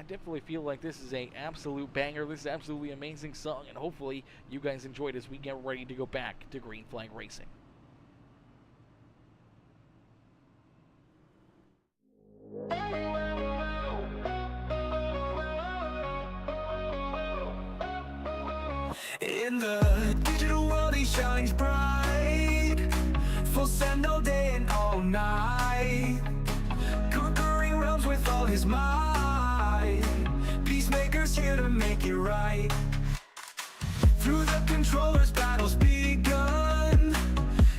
definitely feel like this is a absolute banger. This is absolutely amazing song, and hopefully you guys enjoyed as we get ready to go back to green flag racing. In the digital world he shines bright, full send all day and all night, conquering realms with all his might. Peacemaker's here to make it right. Through the controllers battles begun,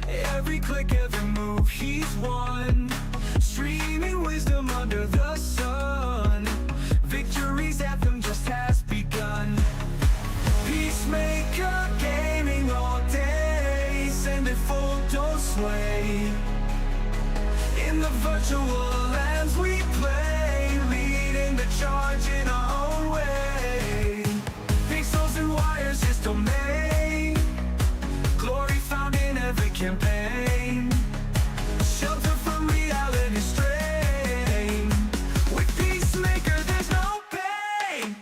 every click, every move he's won, streaming wisdom under the sun. Victory's anthem just has begun. Peacemaker gaming all day, send it full, don't sway. In the virtual lands we play, leading the charge in our own way. Pixels and wires, his domain, glory found in every campaign, shelter from reality strain. With Peacemaker there's no pain.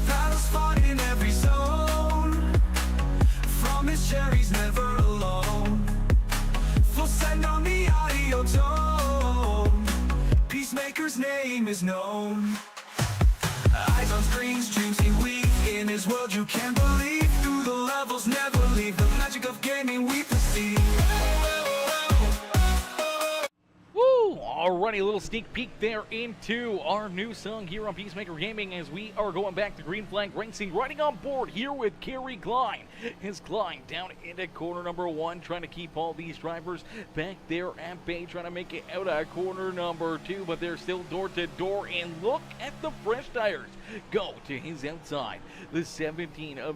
Battles fought in every zone, from his cherries never alone. Full send on the audio tone, Peacemaker's name is known. Eyes on screens, dreams he weave, in his world you can't believe. Through the levels never leave, the magic of gaming we perceive. Woo! Alrighty, a little sneak peek there into our new song here on Peacemaker Gaming as we are going back to Green Flag Racing, riding on board here with Kerry Klein. His Klein down into corner number 1, trying to keep all these drivers back there at bay, trying to make it out of corner number 2, but they're still door to door, and look at the fresh tires go to his outside. The 17 of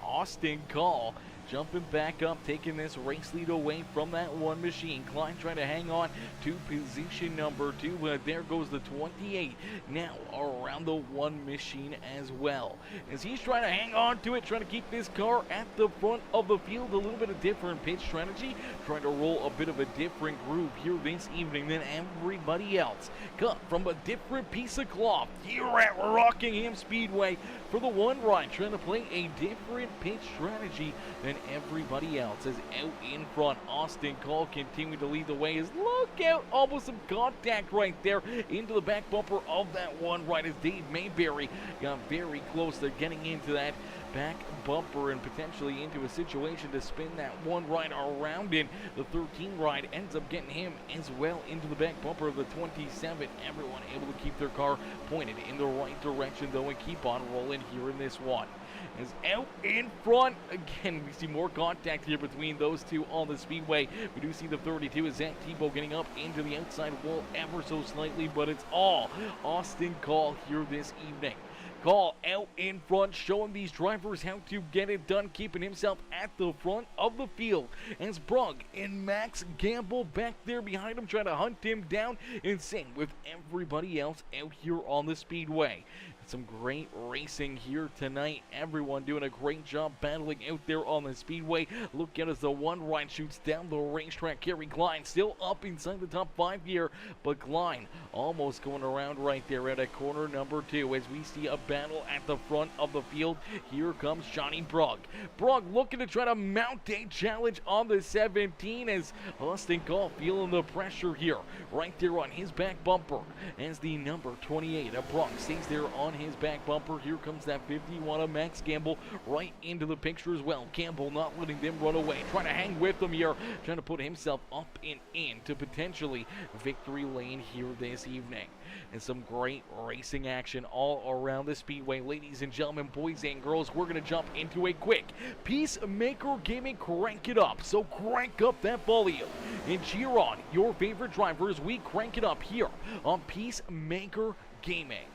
Austin Call jumping back up, taking this race lead away from that one machine. Klein trying to hang on to position number 2, but there goes the 28 now around the one machine as well. As he's trying to hang on to it, trying to keep this car at the front of the field. A little bit of different pitch strategy, trying to roll a bit of a different groove here this evening than everybody else. Cut from a different piece of cloth here at Rockingham Speedway for the one ride, trying to play a different pitch strategy than everybody else. As out in front, Austin Call continuing to lead the way. As look out, almost some contact right there into the back bumper of that one ride, as Dave Mayberry got very close to getting into that back bumper and potentially into a situation to spin that one ride around in. The 13 ride ends up getting him as well into the back bumper of the 27. Everyone able to keep their car pointed in the right direction though and keep on rolling here in this one. As out in front, again, we see more contact here between those two on the speedway. We do see the 32 is Zach Tebow getting up into the outside wall ever so slightly, but it's all Austin Call here this evening. Call out in front, showing these drivers how to get it done, keeping himself at the front of the field. As Brugg and Max Gamble back there behind him, trying to hunt him down, and same with everybody else out here on the speedway. Some great racing here tonight. Everyone doing a great job battling out there on the speedway. Look at as the one ride shoots down the racetrack. Kerry Klein still up inside the top 5 here, but Klein almost going around right there at a corner number 2 as we see a battle at the front of the field. Here comes Johnny Brugg. Brugg looking to try to mount a challenge on the 17 as Austin Call feeling the pressure here right there on his back bumper as the number 28 of Brugg stays there on his back bumper. Here comes that 51 of Max Gamble right into the picture as well. Gamble not letting them run away, trying to hang with them here, trying to put himself up and in to potentially victory lane here this evening. And some great racing action all around the speedway. Ladies and gentlemen, boys and girls, we're going to jump into a quick Peacemaker Gaming crank it up. So crank up that volume and cheer on your favorite drivers. We crank it up here on Peacemaker Gaming.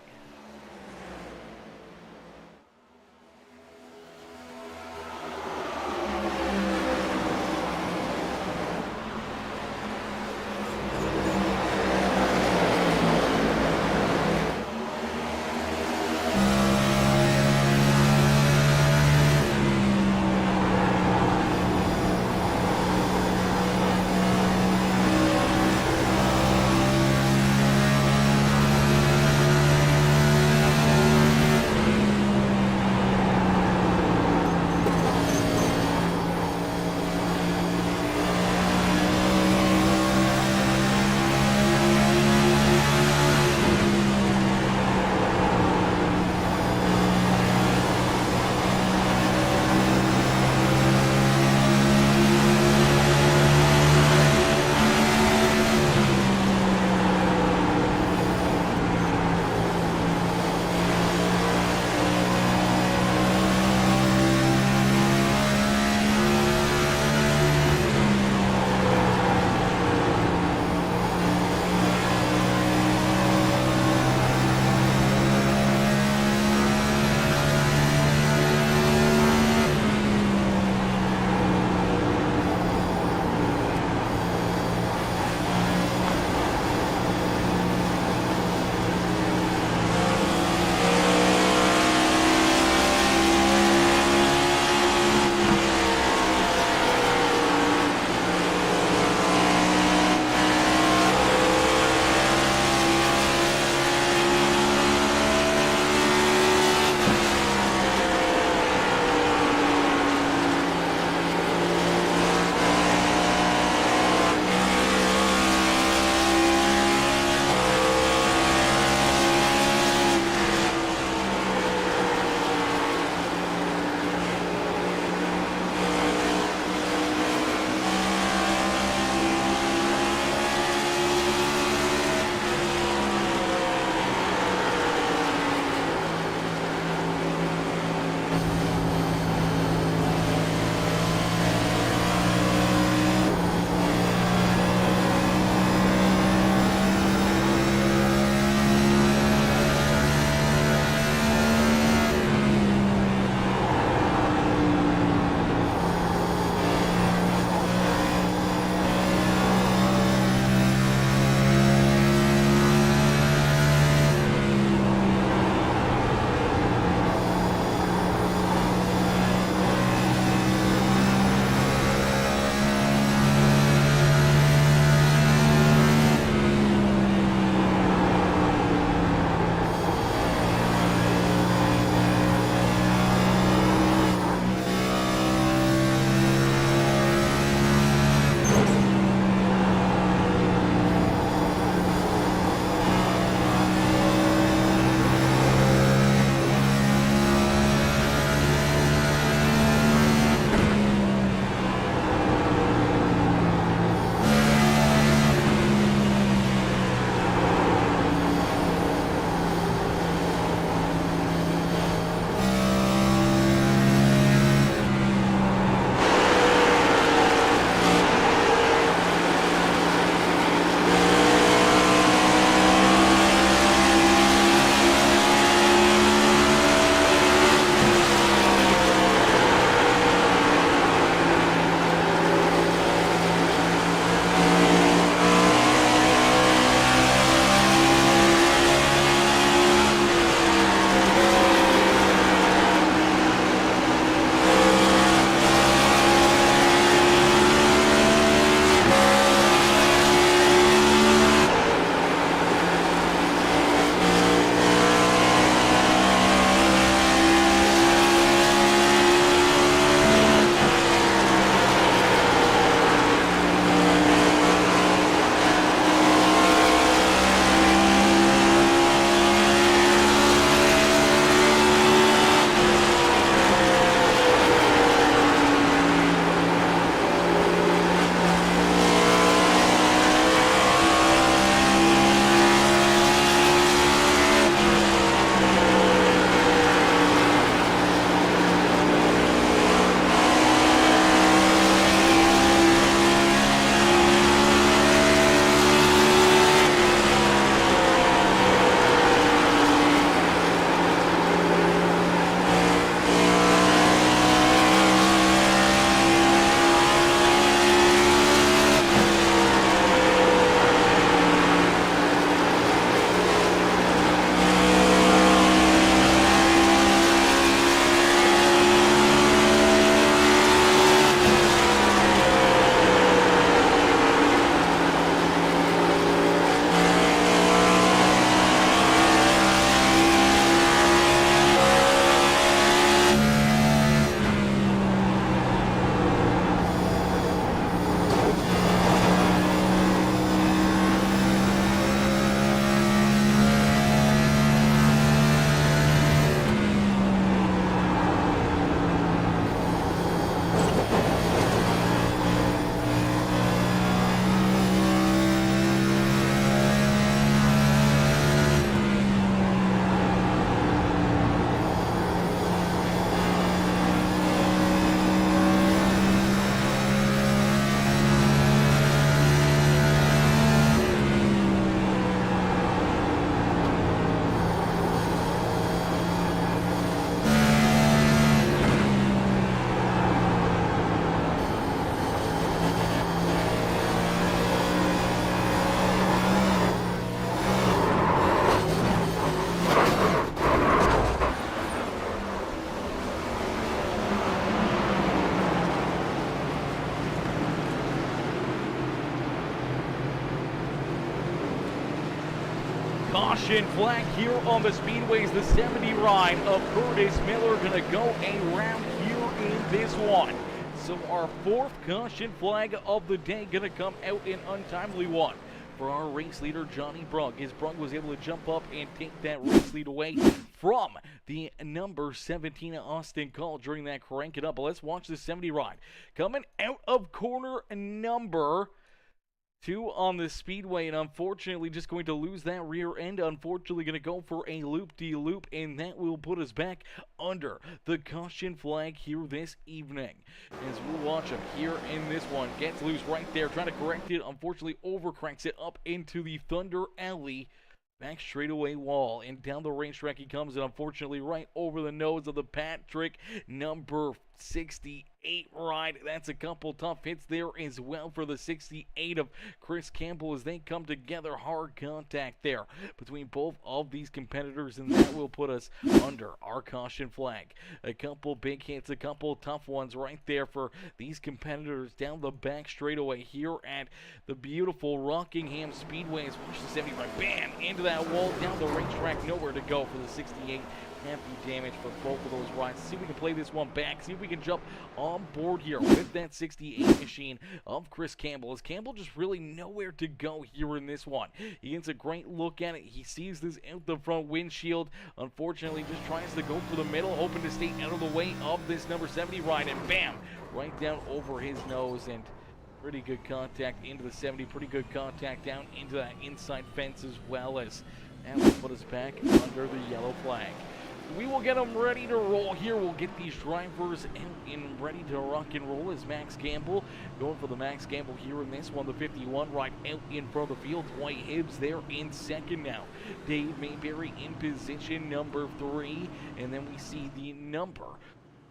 caution flag here on the Speedways. The 70 ride of Curtis Miller gonna go around here in this one. So our 4th caution flag of the day gonna come out in untimely one for our race leader, Johnny Brugg, as Brugg was able to jump up and take that race lead away from the number 17 Austin Call during that crank it up. But let's watch the 70 ride. Coming out of corner number 2 on the Speedway, and unfortunately just going to lose that rear end. Unfortunately going to go for a loop-de-loop, and that will put us back under the caution flag here this evening. As we'll watch him here in this one, gets loose right there, trying to correct it, unfortunately overcranks it up into the Thunder Alley back straightaway wall, and down the racetrack he comes, and unfortunately right over the nose of the Patrick number 68 ride. That's a couple tough hits there as well for the 68 of Chris Campbell as they come together. Hard contact there between both of these competitors, and that will put us under our caution flag. A couple big hits, a couple tough ones right there for these competitors down the back straightaway here at the beautiful Rockingham Speedway. Watch the 70 right, bam, into that wall, down the racetrack, nowhere to go for the 68. Heavy damage for both of those rides. See if we can play this one back. See if we can jump on board here with that 68 machine of Chris Campbell. As Campbell just really nowhere to go here in this one. He gets a great look at it. He sees this out the front windshield. Unfortunately, just tries to go for the middle, hoping to stay out of the way of this number 70 ride. And bam, right down over his nose. And pretty good contact into the 70. Pretty good contact down into that inside fence as well, as that will put us back under the yellow flag. We will get them ready to roll here. We'll get these drivers in ready to rock and roll as Max Gamble going for the Max Gamble here in this one. The 51 right out in front of the field. Dwight Hibbs there in second now. Dave Mayberry in position number 3. And then we see the number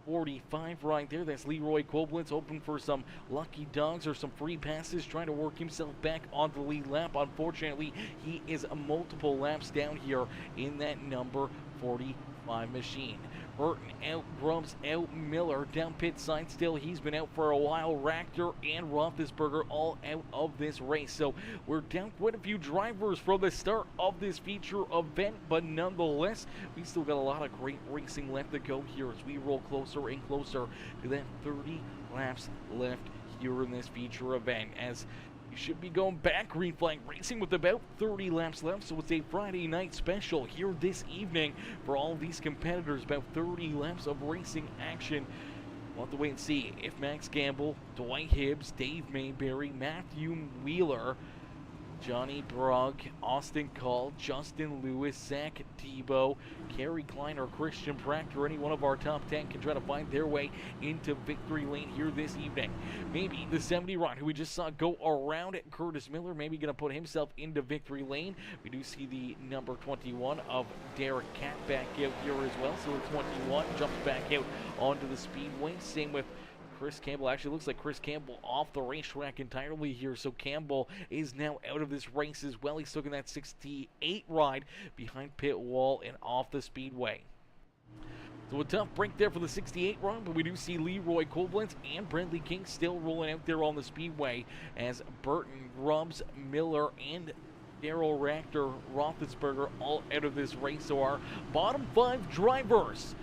45 right there. That's Leroy Koblenz, open for some lucky dogs or some free passes, trying to work himself back on the lead lap. Unfortunately, he is multiple laps down here in that number 45 machine. Burton out, Grubbs out, Miller down pit side still. He's been out for a while. Rachter and Roethlisberger all out of this race. So we're down quite a few drivers from the start of this feature event, but nonetheless, we still got a lot of great racing left to go here as we roll closer and closer to that 30 laps left here in this feature event. As we should be going back green flag racing with about 30 laps left, so it's a Friday night special here this evening for all of these competitors. About 30 laps of racing action. We'll have to wait and see if Max Gamble, Dwight Hibbs, Dave Mayberry, Matthew Wheeler, Johnny Brugg, Austin Call, Justin Lewis, Zach Tebow, Kerry Klein, or Christian Proctor, any one of our top 10 can try to find their way into victory lane here this evening. Maybe the 70 run, who we just saw go around at Curtis Miller, maybe going to put himself into victory lane. We do see the number 21 of Derek Catt back out here as well. So the 21 jumps back out onto the speedway. Same with Chris Campbell. Actually looks like Chris Campbell off the racetrack entirely here, so Campbell is now out of this race as well. He's taking that 68 ride behind pit wall and off the speedway. So a tough break there for the 68 run, but we do see Leroy Koblenz and Bradley King still rolling out there on the speedway as Burton, Grubbs, Miller, and Daryl Rachter, Roethlisberger all out of this race. So our bottom 5 drivers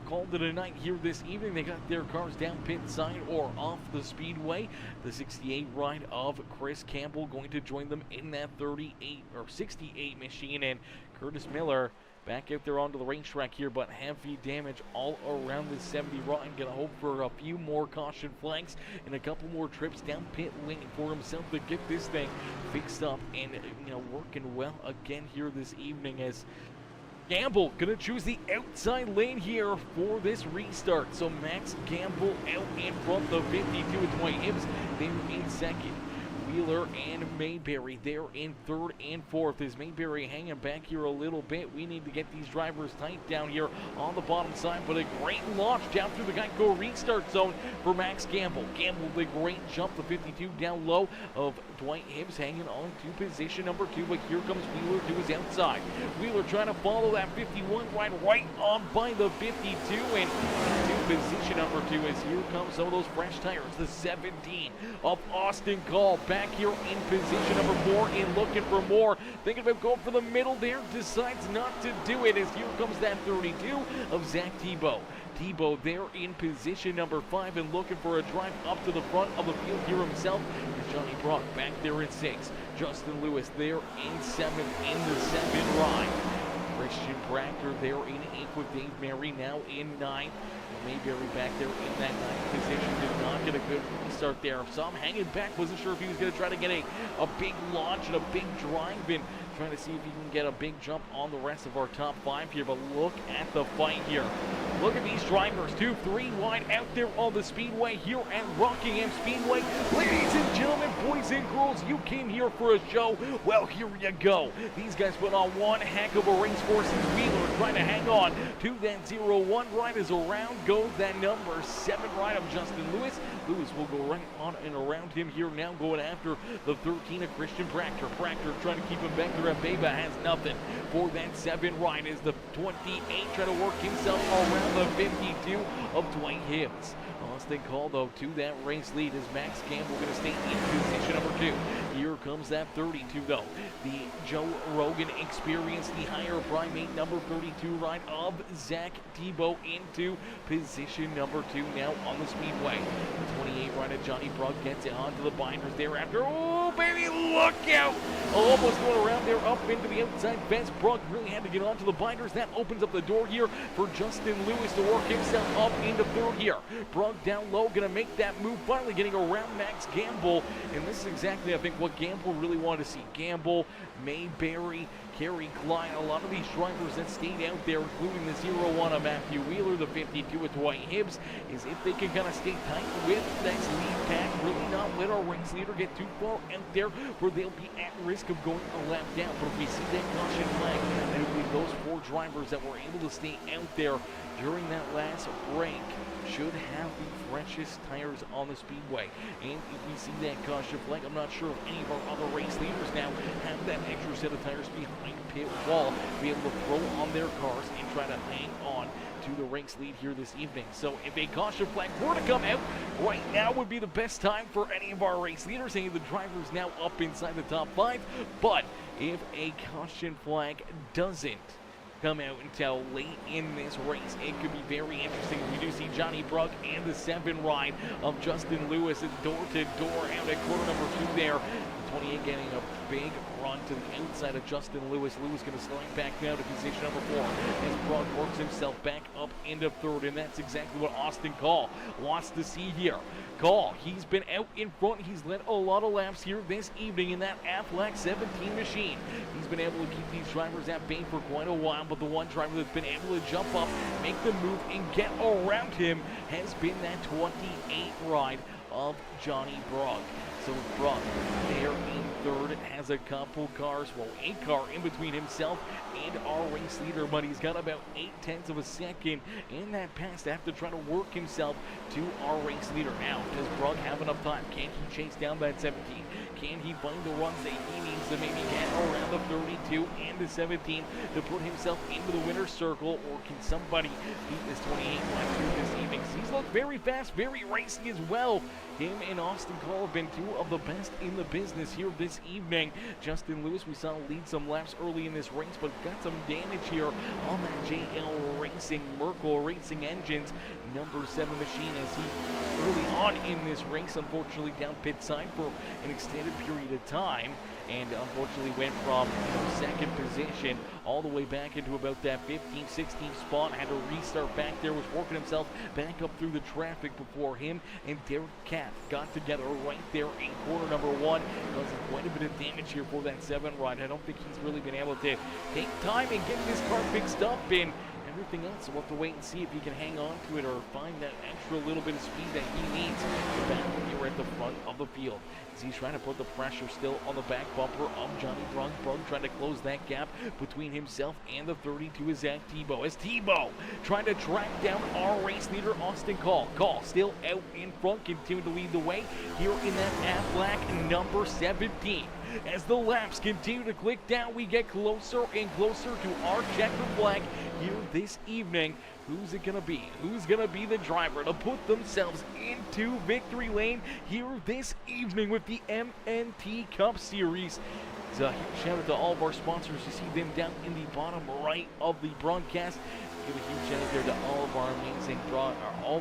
called it a night here this evening. They got their cars down pit side or off the speedway. The 68 ride of Chris Campbell going to join them in that 38 or 68 machine, and Curtis Miller back out there onto the racetrack here, but heavy damage all around the 70 ride. Gonna hope for a few more caution flags and a couple more trips down pit lane for himself to get this thing fixed up and working well again here this evening, as Gamble gonna choose the outside lane here for this restart. So Max Gamble out in front, the 52 with Dwight Hibbs there in second. Wheeler and Mayberry there in third and fourth. Is Mayberry hanging back here a little bit? We need to get these drivers tight down here on the bottom side, but a great launch down through the Geico restart zone for Max Gamble. Gamble, the great jump, the 52 down low of Dwight Hibbs hanging on to position number 2, but here comes Wheeler to his outside. Wheeler trying to follow that 51 right on by the 52 and to position number 2 as here comes some of those fresh tires. The 17 of Austin Call back back here in position number 4 and looking for more. Thinking about going for the middle there, decides not to do it as here comes that 32 of Zach Tebow. Tebow there in position number 5 and looking for a drive up to the front of the field here himself. Here's Johnny Brock back there in 6. Justin Lewis there in 7th in the 7 ride. Christian Bractor there in 8th with Dave Mary now in 9th. Mayberry back there in that 9th position. Did not get a good restart there. Saw him hanging back. Wasn't sure if he was going to try to get a big launch and a big drive in. Trying to see if he can get a big jump on the rest of our top 5 here. But look at the fight here. Look at these drivers. 2, 3 wide out there on the speedway here at Rockingham Speedway. Ladies and gentlemen, boys and girls, you came here for a show. Well, here you go. These guys put on one heck of a race for us. Wheeler trying to hang on to that 0-1 ride as around goes that number 7 ride of Justin Lewis. Lewis will go right on and around him here now, going after the 13 of Christian Bractor. Bractor trying to keep him back there. Beba has nothing for that 7 ride as the 28 trying to work himself around the 52 of Dwight Hibbs. Austin Call though to that race lead as Max Campbell going to stay in position number 2. Here comes that 32 though. The Joe Rogan Experience, the higher primate number 32 ride of Zach Tebow into position number 2 now on the speedway. The 28 ride of Johnny Brugg gets it onto the binders thereafter. Oh baby, look out! Almost going around there up into the outside fence. Brugg really had to get onto the binders. That opens up the door here for Justin Lewis to work himself up into 3rd here. Brugg down low, going to make that move, finally getting around Max Gamble. And this is exactly, I think, what Gamble really wanted to see. Gamble, Mayberry, Kerry Klein, a lot of these drivers that stayed out there, including the 0-1 of Matthew Wheeler, the 52 of Dwight Hibbs, is if they can kind of stay tight with that lead pack, really not let our race leader get too far out there where they'll be at risk of going a lap down. But if we see that caution flag, then it'll be those 4 drivers that were able to stay out there during that last break should have the freshest tires on the speedway. And if we see that caution flag, I'm not sure if any of our other race leaders now have that extra set of tires behind pit wall to be able to throw on their cars and try to hang on to the race lead here this evening. So if a caution flag were to come out, right now would be the best time for any of our race leaders, any of the drivers now up inside the top 5. But if a caution flag doesn't come out until late in this race, it could be very interesting. We do see Johnny Brugg and the 7 ride of Justin Lewis door-to-door out at corner number 2 there. The 28 getting a big run to the outside of Justin Lewis. Lewis going to slide back down to position number 4 as Brugg works himself back up into 3rd, and that's exactly what Austin Call wants to see here. Call, he's been out in front. He's led a lot of laps here this evening in that Aflac 17 machine. He's been able to keep these drivers at bay for quite a while, but the one driver that's been able to jump up, make the move, and get around him has been that 28 ride of Johnny Brugg. So Brugg there in 3rd, has a couple cars, well, a car in between himself and our race leader, but he's got about 0.8 of a second in that pass to have to try to work himself to our race leader. Now, does Brugg have enough time? Can he chase down that 17? Can he find the runs that he needs to maybe get around the 32 and the 17 to put himself into the winner's circle, or can somebody beat this 28 lap through this evening? He's looked very fast, very racy as well. Him and Austin Call have been 2 of the best in the business here this evening. Justin Lewis, we saw lead some laps early in this race, but got some damage here on that JL Racing, Merkle Racing Engines number 7 machine as he early on in this race unfortunately down pit side for an extended period of time, and unfortunately went from 2nd position all the way back into about that 15th, 16th spot. Had to restart back there, was working himself back up through the traffic before him and Derek Cat got together right there in corner number 1. Causing quite a bit of damage here for that 7 ride. I don't think he's really been able to take time and get this car fixed up, and everything else, we'll have to wait and see if he can hang on to it or find that extra little bit of speed that he needs to battle here at the front of the field. As he's trying to put the pressure still on the back bumper of Johnny Brugg. Brugg trying to close that gap between himself and the 32 is Zach Tebow. As Tebow trying to track down our race leader, Austin Call. Call still out in front, continuing to lead the way here in that Aflac number 17. As the laps continue to click down, we get closer and closer to our checkered flag here this evening. Who's it gonna be? Who's gonna be the driver to put themselves into victory lane here this evening with the MNT Cup Series? A huge shout out to all of our sponsors. You see them down in the bottom right of the broadcast. Give a huge shout out there to all of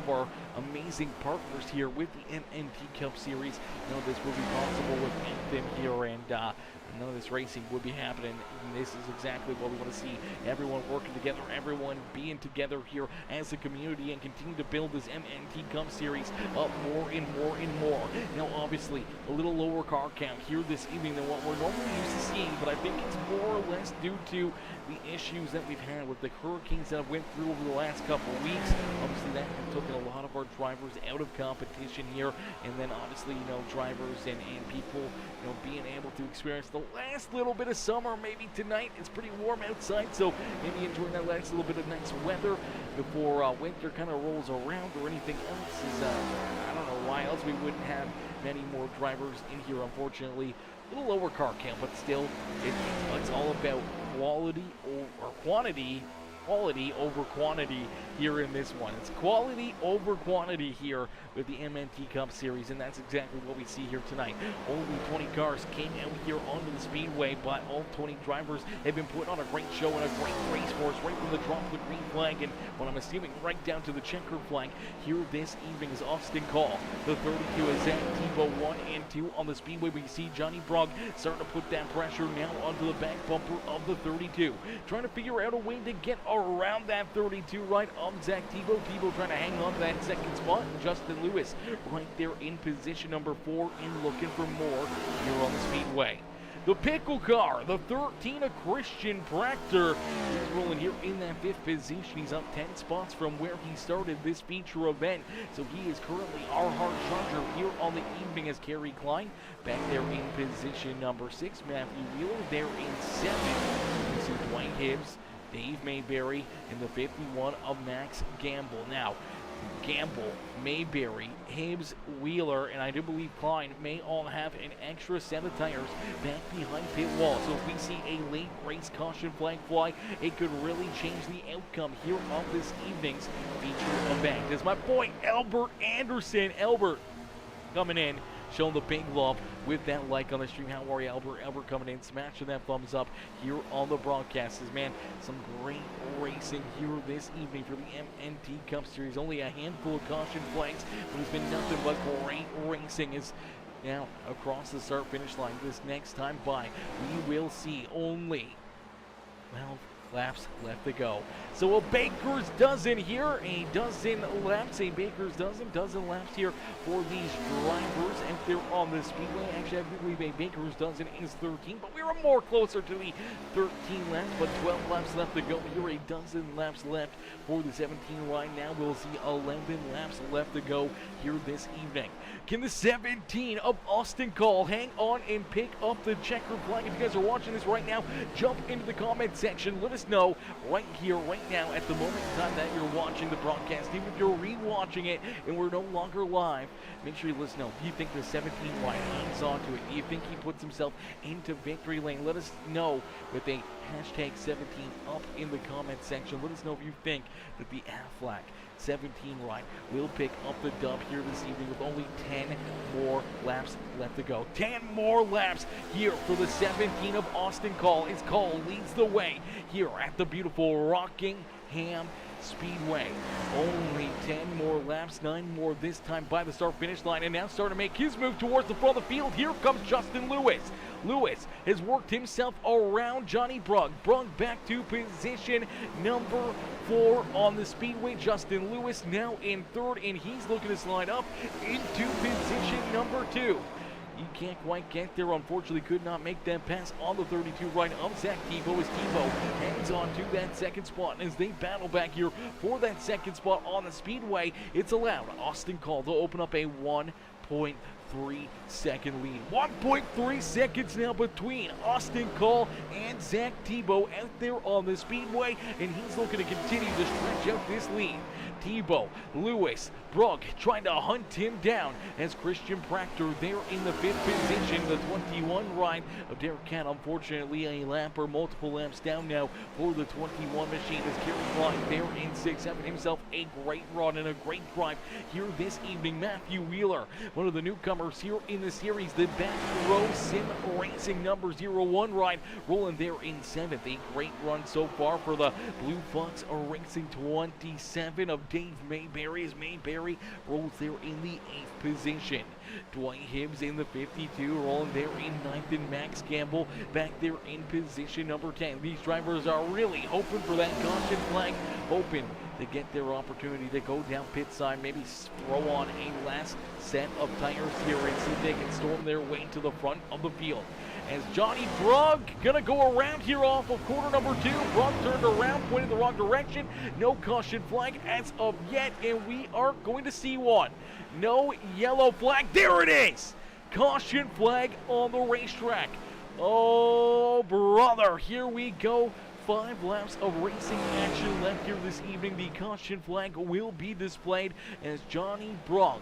our amazing partners here with the MNT Cup Series. You know this will be possible with them here, and none of this racing would be happening. And this is exactly what we want to see. Everyone working together, everyone being together here as a community, and continue to build this MNT Cup Series up more and more and more. Now, obviously, a little lower car count here this evening than what we're normally used to seeing, but I think it's more or less due to the issues that we've had with the hurricanes that have went through over the last couple of weeks. Obviously, that has taken a lot of our drivers out of competition here, and then obviously, you know, drivers and people, you know, being able to experience the last little bit of summer. Maybe tonight it's pretty warm outside, so maybe enjoying that last little bit of nice weather before winter kind of rolls around, or anything else is I don't know why else we wouldn't have many more drivers in here, unfortunately. A little lower car count, but still, it's all about quality or quantity over quantity here in this one. It's quality over quantity here with the MNT Cup Series, and that's exactly what we see here tonight. Only 20 cars came out here onto the speedway, but all 20 drivers have been put on a great show and a great race for us, right from the drop of the green flag, and what I'm assuming right down to the checkered flag here this evening is Austin Call. The 32 is Zach Tebow 1 and 2 on the speedway. We see Johnny Brugg starting to put that pressure now onto the back bumper of the 32, trying to figure out a way to get around that 32 right of Zach Tebow. Tebow trying to hang on to that second spot, and Justin Lewis right there in position number 4 and looking for more here on the speedway. The pickle car, the 13 of Christian Proctor, is rolling here in that 5th position. He's up 10 spots from where he started this feature event. So he is currently our hard charger here on the evening as Kerry Klein back there in position number 6. Matthew Wheeler there in 7th. You see Dwight Hibbs, Dave Mayberry, and the 51 of Max Gamble. Now, Gamble, Mayberry, Hibbs, Wheeler, and I do believe Klein may all have an extra set of tires back behind pit wall. So if we see a late race caution flag fly, it could really change the outcome here of this evening's feature event. As my boy Albert Anderson, Albert coming in, showing the big love with that like on the stream. How are you, Albert? Albert coming in, smashing that thumbs up here on the broadcast. Man, some great racing here this evening for the MNT Cup Series. Only a handful of caution flags, but it's been nothing but great racing. Is now across the start-finish line this next time by. We will see only 12 laps left to go. So a baker's dozen here, a dozen laps, dozen laps here for these drivers if they're on the speedway. Actually, I believe a baker's dozen is 13, but we were more closer to the 13 laps, but 12 laps left to go here, a dozen laps left for the 17 line. Now we'll see 11 laps left to go here this evening. Can the 17 of Austin Call hang on and pick up the checkered flag? If you guys are watching this right now, jump into the comment section. Let us know right here, right now, at the moment in time that you're watching the broadcast. Even if you're re-watching it and we're no longer live, make sure you let us know. Do you think the 17 line hangs on to it? Do you think he puts himself into victory lane? Let us know with a hashtag 17 up in the comment section. Let us know if you think that the Aflac 17 line will pick up the dub here this evening with only 10 more laps left to go. 10 more laps here for the 17 of Austin Call. His Call leads the way here at the beautiful Rockingham Speedway. Only 10 more laps, 9 more this time by the start-finish line, and now starting to make his move towards the front of the field. Here comes Justin Lewis. Lewis has worked himself around Johnny Brugg. Brugg back to position number 4 on the speedway. Justin Lewis now in 3rd, and he's looking to slide up into position number 2. You can't quite get there. Unfortunately, could not make that pass on the 32 right of Zach Tebow as Tebow hangs on to that second spot. And as they battle back here for that second spot on the speedway, it's allowed Austin Call to open up a 1.3 1.3-second lead. 1.3 seconds now between Austin Cole and Zach Tebow out there on the speedway, and he's looking to continue to stretch out this lead. Tebow, Lewis, Brugg trying to hunt him down as Christian Proctor there in the 5th position. The 21 ride of Derek Cat, unfortunately a lap or multiple laps down now for the 21 machine as Kerry Klein there in 6th, having himself a great run and a great drive here this evening. Matthew Wheeler, one of the newcomers here in the series, the back row sim racing number 01 ride, rolling there in 7th. A great run so far for the Blue Fox Racing 27 of Dave Mayberry as Mayberry rolls there in the 8th position. Dwight Hibbs in the 52, rolling there in 9th, and Max Gamble back there in position number 10. These drivers are really hoping for that caution flag, hoping to get their opportunity to go down pit side, maybe throw on a last set of tires here and see if they can storm their way to the front of the field. As Johnny Brugg gonna go around here off of corner number 2. Brugg turned around, pointed the wrong direction. No caution flag as of yet, and we are going to see one. No yellow flag. There it is! Caution flag on the racetrack. Oh, brother, here we go. 5 laps of racing action left here this evening. The caution flag will be displayed as Johnny Brugg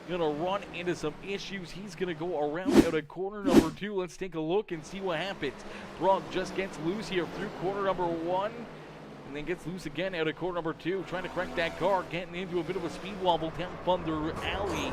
gonna run into some issues. He's gonna go around out of corner number 2. Let's take a look and see what happens. Brugg just gets loose here through corner number 1 and then gets loose again out of corner number 2, trying to correct that car, getting into a bit of a speed wobble down Thunder Alley.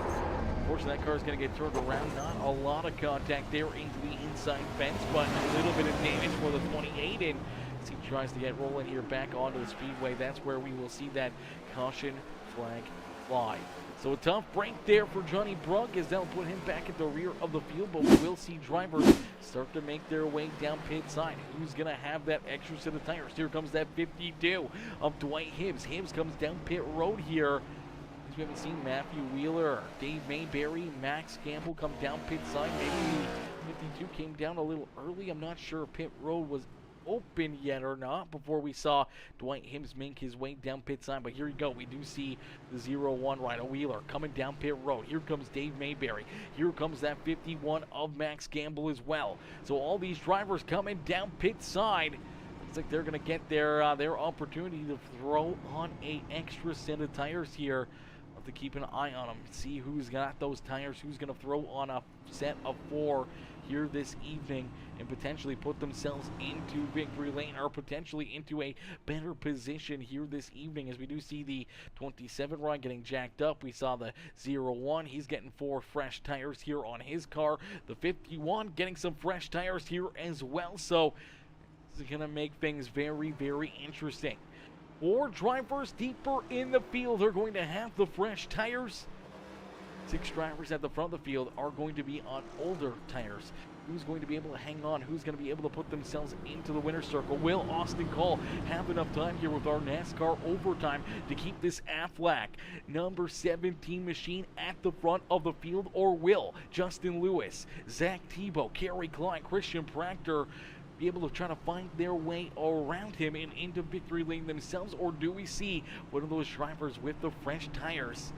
Unfortunately, that car is going to get turned around. Not a lot of contact there into the inside fence, but a little bit of damage for the 28, and as he tries to get rolling here back onto the speedway, that's where we will see that caution flag fly. So a tough break there for Johnny Brugg as that'll put him back at the rear of the field, but we will see drivers start to make their way down pit side. Who's going to have that extra set of tires? Here comes that 52 of Dwight Hibbs. Hibbs comes down pit road here. We haven't seen Matthew Wheeler, Dave Mayberry, Max Gamble come down pit side. Maybe 52 came down a little early. I'm not sure if pit road was open yet or not before we saw Dwight Hibbs make his way down pit side. But here you go. We do see the 01 rider Wheeler coming down pit road. Here comes Dave Mayberry. Here comes that 51 of Max Gamble as well. So all these drivers coming down pit side. Looks like they're going to get their opportunity to throw on a extra set of tires here. Have to keep an eye on them, see who's got those tires, who's going to throw on a set of 4 here this evening and potentially put themselves into victory lane or potentially into a better position here this evening, as we do see the 27 run getting jacked up. We saw the 01, he's getting 4 fresh tires here on his car. The 51 getting some fresh tires here as well, so this is going to make things very, very interesting. 4 drivers deeper in the field are going to have the fresh tires. 6 drivers at the front of the field are going to be on older tires. Who's going to be able to hang on? Who's going to be able to put themselves into the winner's circle? Will Austin Cole have enough time here with our NASCAR overtime to keep this Aflac number 17 machine at the front of the field? Or will Justin Lewis, Zach Tebow, Kerry Klein, Christian Proctor be able to try to find their way around him and into victory lane themselves? Or do we see one of those drivers with the fresh tires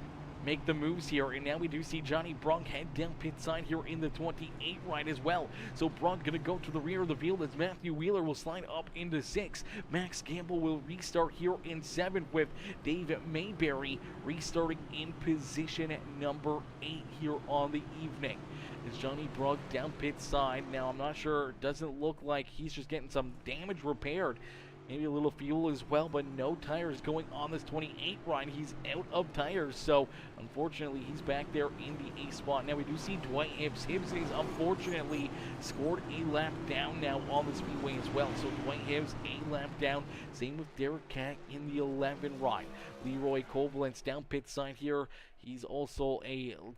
make the moves here? And now we do see Johnny Brugg head down pit side here in the 28 ride as well. So Brugg going to go to the rear of the field as Matthew Wheeler will slide up into 6th. Max Gamble will restart here in 7th with Dave Mayberry restarting in position at number 8 here on the evening. Is Johnny Brugg down pit side. Now I'm not sure, it doesn't look like he's just getting some damage repaired. Maybe a little fuel as well, but no tires going on this 28 ride. He's out of tires, so unfortunately he's back there in the A spot. Now we do see Dwight Hibbs. Hibbs is unfortunately scored a lap down now on the speedway as well. So Dwight Hibbs a lap down. Same with Derek Cack in the 11 ride. Leroy Koblenz down pit side here. He's also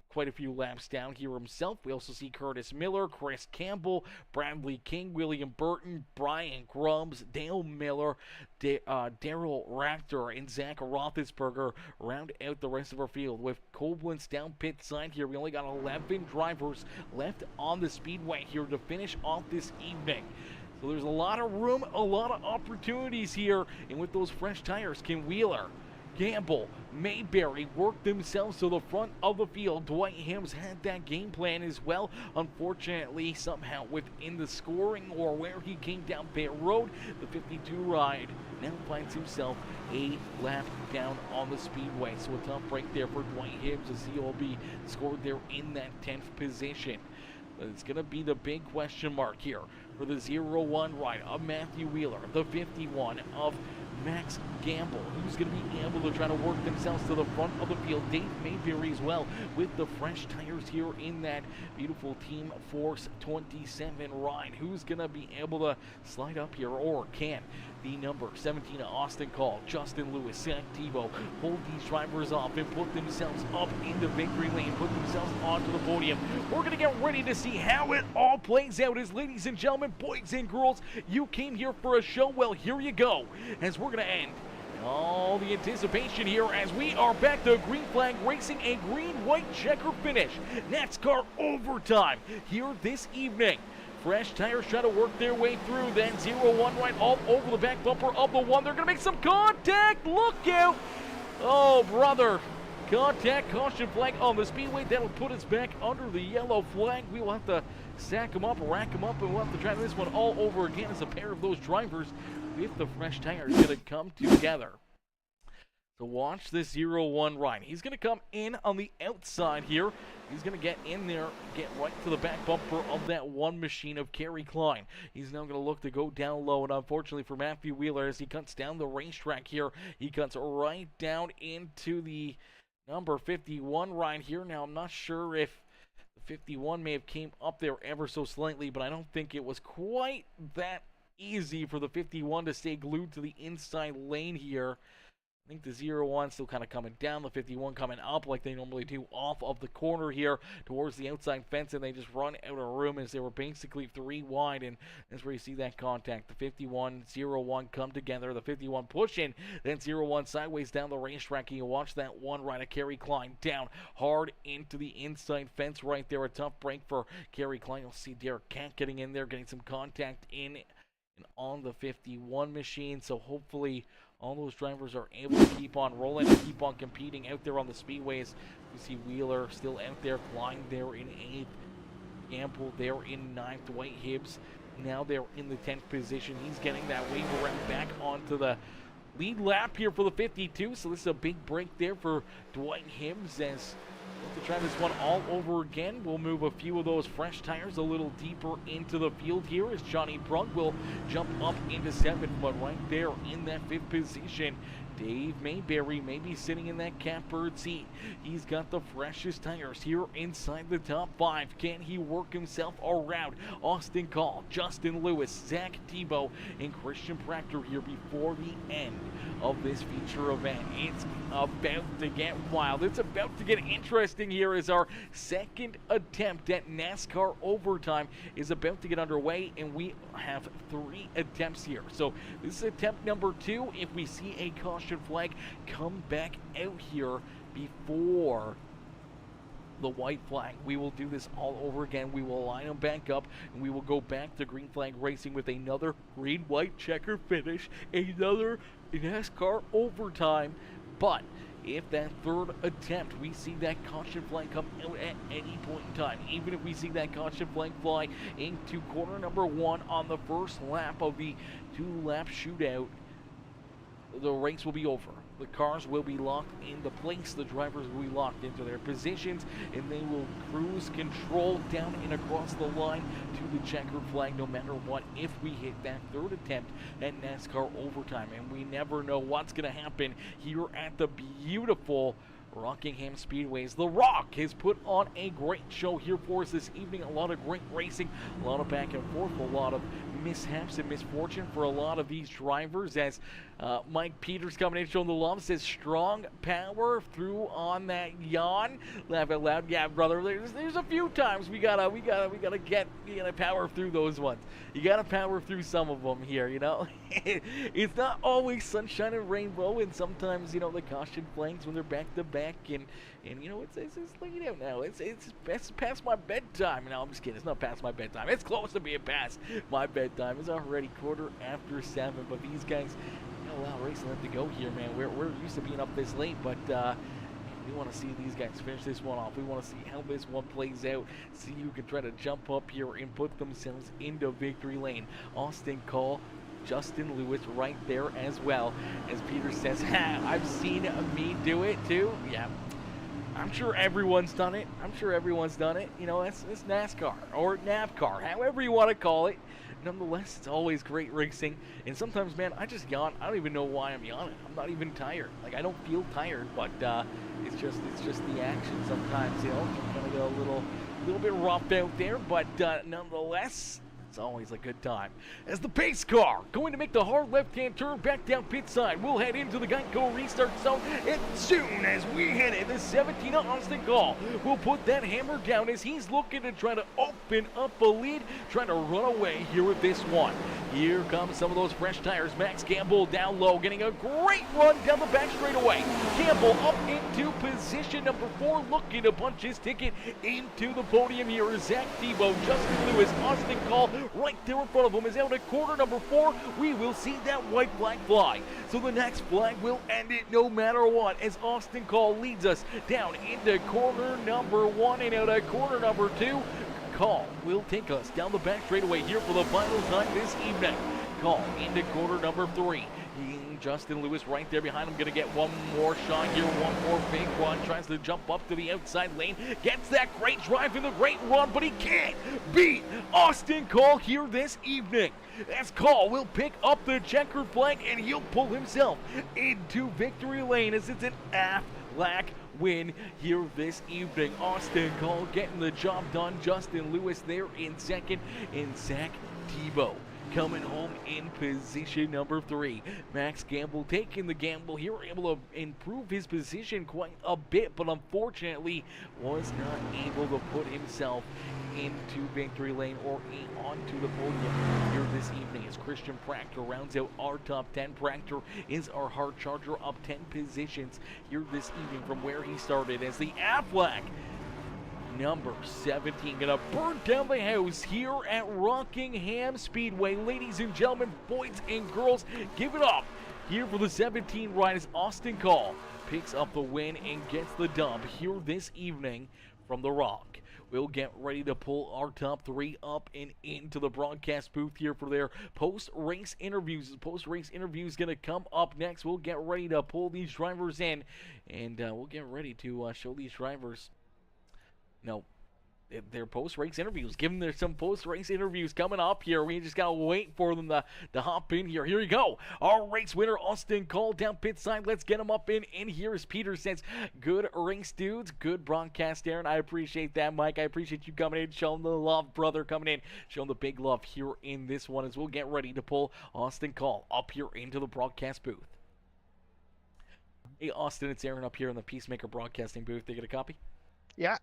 quite a few laps down here himself. We also see Curtis Miller, Chris Campbell, Bradley King, William Burton, Brian Grubbs, Dale Miller, Daryl Raptor, and Zach Roethlisberger round out the rest of our field. With Koblenz down pit side here, we only got 11 drivers left on the speedway here to finish off this evening. So there's a lot of room, a lot of opportunities here. And with those fresh tires, can Wheeler Gamble, Mayberry worked themselves to the front of the field. Dwight Hims had that game plan as well. Unfortunately, somehow within the scoring or where he came down pit road, the 52 ride now finds himself a lap down on the speedway. So a tough break there for Dwight Hims as he'll be scored there in that 10th position. But it's going to be the big question mark here for the 0-1 ride of Matthew Wheeler, the 51 of Max Gamble, who's going to be able to try to work themselves to the front of the field. Dave Mayberry as well with the fresh tires here in that beautiful Team Force 27 ride. Who's going to be able to slide up here, or can the number 17 Austin Call, Justin Lewis, Zach Tebow hold these drivers off and put themselves up in the victory lane, put themselves onto the podium? We're going to get ready to see how it all plays out. As ladies and gentlemen, boys and girls, you came here for a show. Well, here you go, as we're going to end all the anticipation here as we are back to Green Flag Racing, a green-white checker finish. NASCAR overtime here this evening. Fresh tires try to work their way through, then 0-1 right all over the back bumper of the one. They're going to make some contact. Look out. Oh, brother. Contact, caution flag on the speedway. That'll put us back under the yellow flag. We will have to stack them up, rack them up, and we'll have to try this one all over again as a pair of those drivers with the fresh tires going to come together. So watch this 0-1 ride. He's going to come in on the outside here. He's going to get in there, get right to the back bumper of that one machine of Kerry Klein. He's now going to look to go down low, and unfortunately for Matthew Wheeler, as he cuts down the racetrack here, he cuts right down into the number 51 ride here. Now, I'm not sure if the 51 may have came up there ever so slightly, but I don't think it was quite that easy for the 51 to stay glued to the inside lane here. I think the 0-1 still kind of coming down, the 51 coming up like they normally do off of the corner here towards the outside fence, and they just run out of room as they were basically 3 wide, and that's where you see that contact. The 51, 0-1 come together, the 51 pushing, then 0-1 sideways down the racetrack, and you watch that one right of Kerry Klein down hard into the inside fence right there. A tough break for Kerry Klein. You'll see Derek Cat getting in there, getting some contact in and on the 51 machine, so hopefully all those drivers are able to keep on rolling and keep on competing out there on the speedways. You see Wheeler still out there, Klein there in 8th, Gamble there in 9th, Dwight Hibbs now they're in the 10th position. He's getting that wave around back onto the lead lap here for the 52, so this is a big break there for Dwight Hibbs as to try this one all over again. We'll move a few of those fresh tires a little deeper into the field here as Johnny Brunk will jump up into 7th, but right there in that 5th position, Dave Mayberry may be sitting in that catbird seat. He's got the freshest tires here inside the top 5. Can he work himself around Austin Call, Justin Lewis, Zach Tebow, and Christian Proctor here before the end of this feature event? It's about to get wild. It's about to get interesting here as our second attempt at NASCAR overtime is about to get underway, and we have 3 attempts here. So this is attempt number 2. If we see a caution flag come back out here before the white flag, we will do this all over again. We will line them back up, and we will go back to green flag racing with another green-white checker finish, another NASCAR overtime. But if that 3rd attempt, we see that caution flag come out at any point in time, even if we see that caution flag fly into corner number 1 on the first lap of the 2-lap shootout, the race will be over. The cars will be locked into place. The drivers will be locked into their positions, and they will cruise control down and across the line to the checkered flag no matter what if we hit that 3rd attempt at NASCAR overtime. And we never know what's going to happen here at the beautiful Rockingham Speedways. The Rock has put on a great show here for us this evening. A lot of great racing, a lot of back and forth, a lot of mishaps and misfortune for a lot of these drivers as Mike Peters coming in showing the love, says strong power through on that yawn. Laugh out loud. Yeah, brother, there's a few times we gotta power through those ones. You gotta power through some of them here, you know. It's not always sunshine and rainbow, and sometimes, you know, the caution flags when they're back to back, and you know, it's late out now. It's past my bedtime. No, I'm just kidding. It's not past my bedtime. It's close to being past my bedtime. It's already 7:15, but these guys, you know, allow racing left to go here, man. We're used to being up this late, but we want to see these guys finish this one off. We want to see how this one plays out. See who can try to jump up here and put themselves into victory lane. Austin Cole, Justin Lewis right there as well. As Peter says, ha, I've seen me do it too. Yeah. I'm sure everyone's done it. You know, it's NASCAR or NASCAR, however you want to call it. Nonetheless, it's always great racing. And sometimes, man, I just yawn. I don't even know why I'm yawning. I'm not even tired. Like, I don't feel tired, but it's just the action sometimes, you know. I'm gonna get a little bit roughed out there, but nonetheless, it's always a good time. As the pace car going to make the hard left-hand turn back down pit side, we'll head into the Geico restart zone as soon as we hit it. The 17 Austin Call will put that hammer down as he's looking to try to open up a lead, trying to run away here with this one. Here comes some of those fresh tires. Max Campbell down low, getting a great run down the back straightaway. Campbell up into position number 4, looking to punch his ticket into the podium here. Zach Tebow, Justin Lewis, Austin Call right there in front of him is out at corner number 4. We will see that white flag fly. So the next flag will end it no matter what, as Austin Call leads us down into corner number 1 and out at corner number 2. Call will take us down the back straightaway here for the final time this evening. Call into corner number 3. Justin Lewis right there behind him, gonna get one more shot here, one more big run, tries to jump up to the outside lane, gets that great drive and the great run, but he can't beat Austin Call here this evening. As Call will pick up the checkered flag and he'll pull himself into victory lane as it's an Aflac win here this evening. Austin Call getting the job done. Justin Lewis there in second, and Zach Tebow coming home in position number 3. Max Campbell taking the gamble here, able to improve his position quite a bit, but unfortunately was not able to put himself into victory lane or onto the podium here this evening. As Christian Proctor rounds out our top 10. Proctor is our hard charger, up 10 positions here this evening from where he started, as the Aflac number 17 gonna burn down the house here at Rockingham Speedway. Ladies and gentlemen, boys and girls, give it up here for the 17 ride as Austin Call picks up the win and gets the dub here this evening from the Rock. We'll get ready to pull our top 3 up and into the broadcast booth here for their post-race interviews. Post-race interviews going to come up next. We'll get ready to pull these drivers in, and we'll get ready to show these drivers their post-race interviews. Give them some post-race interviews coming up here. We just got to wait for them to hop in here. Here you go. Our race winner, Austin Call, down pit side. Let's get him up in here, as Peter says. Good race, dudes. Good broadcast, Aaron. I appreciate that, Mike. I appreciate you coming in, showing the love, brother, coming in, showing the big love here in this one, as we'll get ready to pull Austin Call up here into the broadcast booth. Hey, Austin, it's Aaron up here in the Peacemaker Broadcasting booth. They get a copy? Yeah.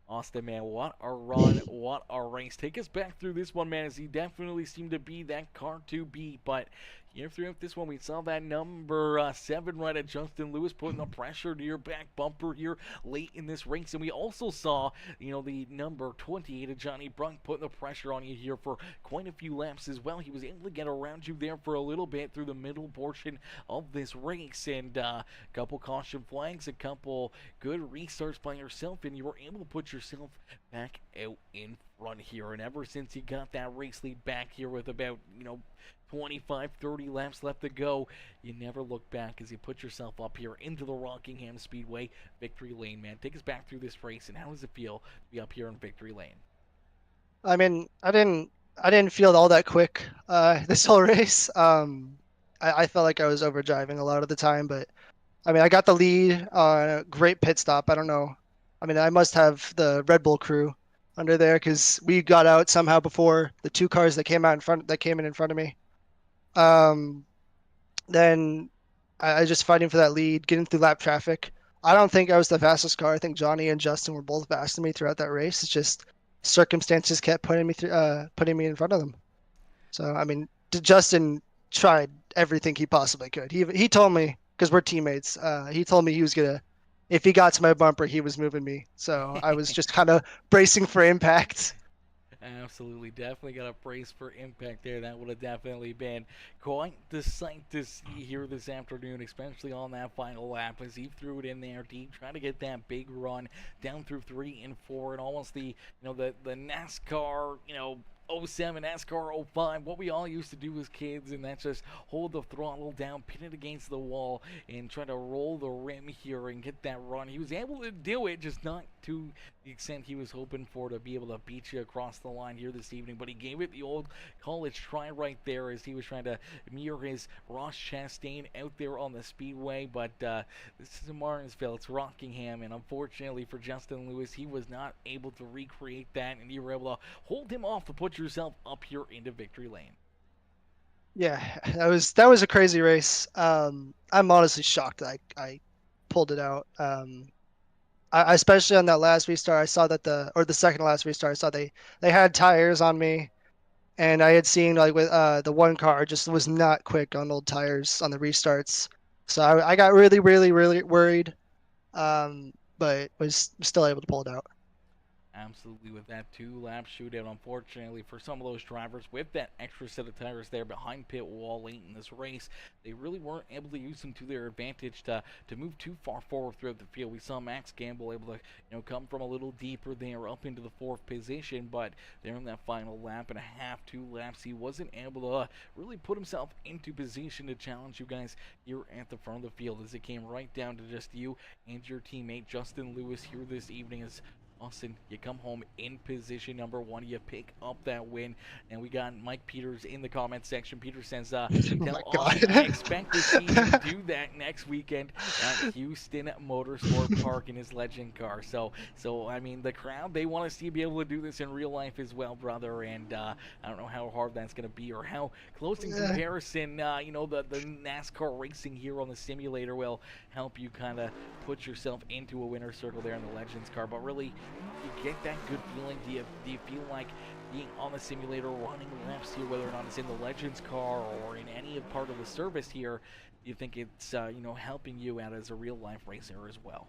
Austin, man, what a run, what a race. Take us back through this one, man, as he definitely seemed to be that car to beat. But here throughout this one, we saw that number 7 right at Justin Lewis putting the pressure to your back bumper here late in this race. And we also saw, the number 28 of Johnny Brunk putting the pressure on you here for quite a few laps as well. He was able to get around you there for a little bit through the middle portion of this race. And a couple caution flags, a couple good restarts by yourself, and you were able to put yourself back out in front here. And ever since you got that race lead back here with about, 25-30 laps left to go, you never look back as you put yourself up here into the Rockingham Speedway victory lane, man. Take us back through this race, and how does it feel to be up here in victory lane? I mean, I didn't feel all that quick this whole race. I felt like I was overdriving a lot of the time, but I mean, I got the lead on a great pit stop. I don't know. I mean, I must have the Red Bull crew under there, because we got out somehow before the 2 cars that came in front of me. Then I just fighting for that lead, getting through lap traffic. I don't think I was the fastest car. I think Johnny and Justin were both faster than me throughout that race. It's just circumstances kept putting me in front of them. So I mean, Justin tried everything he possibly could. He told me, because we're teammates, he told me he was gonna, if he got to my bumper, he was moving me. So I was just kind of bracing for impact. Absolutely, definitely got a praise for impact there. That would have definitely been quite the sight to see here this afternoon, especially on that final lap as he threw it in there deep, trying to get that big run down through 3 and 4, and almost the NASCAR '07, NASCAR '05, what we all used to do as kids, and that's just hold the throttle down, pin it against the wall, and try to roll the rim here and get that run. He was able to do it, just not to the extent he was hoping for to be able to beat you across the line here this evening, but he gave it the old college try right there as he was trying to mirror his Ross Chastain out there on the speedway. But this is Martinsville, it's Rockingham, and unfortunately for Justin Lewis, he was not able to recreate that, and you were able to hold him off to put yourself up here into victory lane. Yeah, that was a crazy race. I'm honestly shocked that I pulled it out. I especially on that last restart, I saw that the second to last restart, I saw they had tires on me, and I had seen like with the one car just was not quick on old tires on the restarts, so I got really worried, but was still able to pull it out. Absolutely, with that 2-lap shootout, unfortunately for some of those drivers, with that extra set of tires there behind pit wall late in this race, they really weren't able to use them to their advantage to move too far forward throughout the field. We saw Max Gamble able to come from a little deeper there up into the 4th position, but there in that final lap and a half, 2 laps, he wasn't able to really put himself into position to challenge you guys here at the front of the field, as it came right down to just you and your teammate Justin Lewis here this evening. As Austin, you come home in position number 1. You pick up that win. And we got Mike Peters in the comment section. Peter says, Oh tell my Austin God. I expect to see him do that next weekend at Houston Motorsport Park in his legend car. So I mean, the crowd, they want to see you be able to do this in real life as well, brother. And I don't know how hard that's going to be, or how close in comparison, the NASCAR racing here on the simulator will help you kind of put yourself into a winner's circle there in the Legends car. But really, you get that good feeling? Do you feel like being on the simulator, running laps here, whether or not it's in the Legends car or in any part of the service here, do you think it's helping you out as a real life racer as well?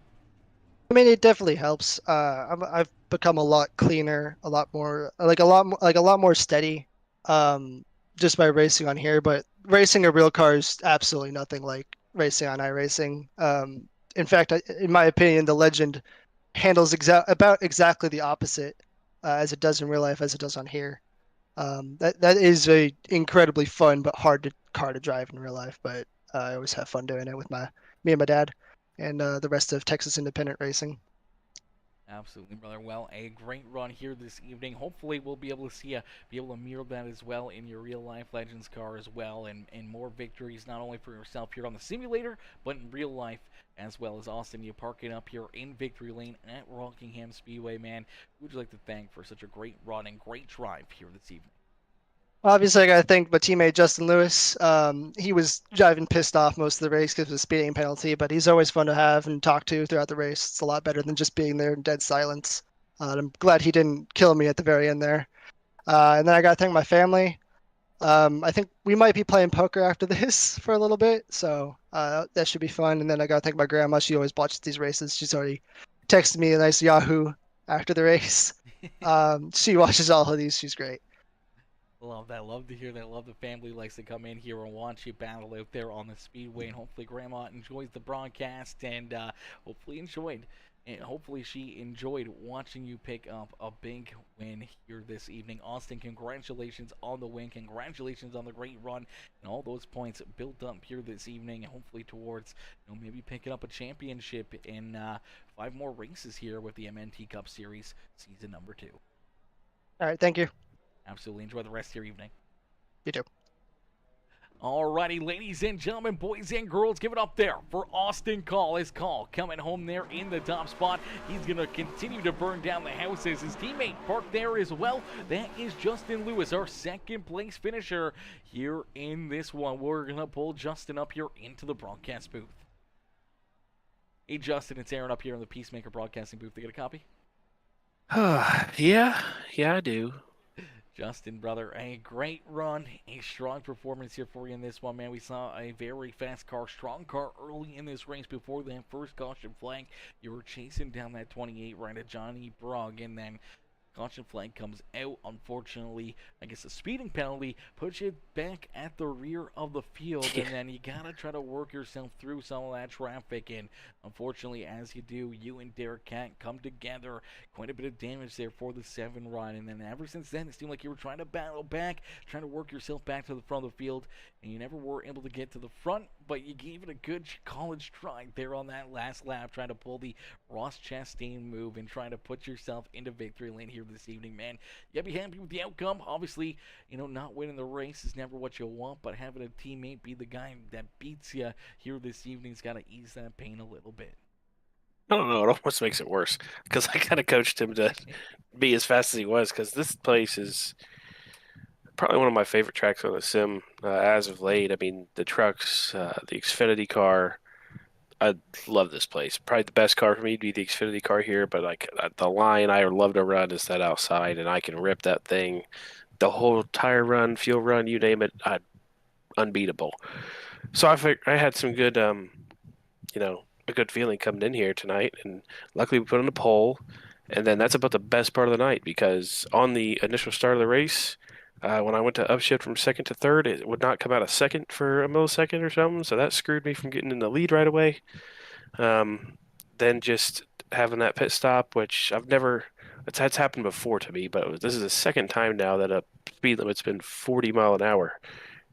I mean, it definitely helps. I've become a lot cleaner, a lot more like a lot more steady, just by racing on here. But racing a real car is absolutely nothing like racing on iRacing. In fact, in my opinion, the Legend handles about exactly the opposite as it does in real life as it does on here. That is a incredibly fun but hard car to drive in real life. But I always have fun doing it with me and my dad and the rest of Texas Independent Racing. Absolutely, brother. Well, a great run here this evening. Hopefully, we'll be able to see you be able to mirror that as well in your real life Legends car as well, and more victories not only for yourself here on the simulator, but in real life as well. As Austin, you parking up here in victory lane at Rockingham Speedway, man. Who would you like to thank for such a great run and great drive here this evening? Obviously, I got to thank my teammate Justin Lewis. He was driving pissed off most of the race because of the speeding penalty, but he's always fun to have and talk to throughout the race. It's a lot better than just being there in dead silence. I'm glad he didn't kill me at the very end there. And then I got to thank my family. I think we might be playing poker after this for a little bit, so that should be fun. And then I got to thank my grandma. She always watches these races. She's already texted me a nice Yahoo after the race. She watches all of these. She's great. Love that. Love to hear that. Love the family likes to come in here and watch you battle out there on the speedway. And hopefully, Grandma enjoys the broadcast and hopefully she enjoyed watching you pick up a big win here this evening. Austin, congratulations on the win. Congratulations on the great run and all those points built up here this evening. And hopefully towards maybe picking up a championship in 5 more races here with the MNT Cup Series season number 2. All right, thank you. Absolutely. Enjoy the rest of your evening. You too. Alrighty, ladies and gentlemen, boys and girls, give it up there for Austin Call. His Call coming home there in the top spot. He's going to continue to burn down the house as his teammate parked there as well. That is Justin Lewis, our second place finisher here in this one. We're going to pull Justin up here into the broadcast booth. Hey, Justin, it's Aaron up here in the Peacemaker broadcasting booth. They get a copy? Yeah, I do. Justin, brother, a great run, a strong performance here for you in this one, man. We saw a very fast car, strong car early in this race before that first caution flag. You were chasing down that 28 right at Johnny Brugg, and then Caution flag comes out. Unfortunately, I guess a speeding penalty puts you back at the rear of the field, and then you gotta try to work yourself through some of that traffic. And unfortunately, as you do, you and Derek can't come together. Quite a bit of damage there for the 7 run, and then ever since then, it seemed like you were trying to battle back, trying to work yourself back to the front of the field, and you never were able to get to the front, but you gave it a good college try there on that last lap, trying to pull the Ross Chastain move and trying to put yourself into victory lane here this evening, man. You gotta be happy with the outcome. Obviously, not winning the race is never what you want, but having a teammate be the guy that beats you here this evening's gotta ease that pain a little bit. I don't know. It almost makes it worse because I kind of coached him to be as fast as he was because this place is probably one of my favorite tracks on the sim as of late. I mean, the trucks, the Xfinity car. I love this place. Probably the best car for me would be the Xfinity car here, but like the line I love to run is that outside, and I can rip that thing, the whole tire run, fuel run, you name it, unbeatable. So I had some good, a good feeling coming in here tonight, and luckily we put on a pole, and then that's about the best part of the night because on the initial start of the race, when I went to upshift from second to third, it would not come out a second for a millisecond or something, so that screwed me from getting in the lead right away. Then just having that pit stop, which that's happened before to me, but this is the second time now that a speed limit's been 40 mile an hour,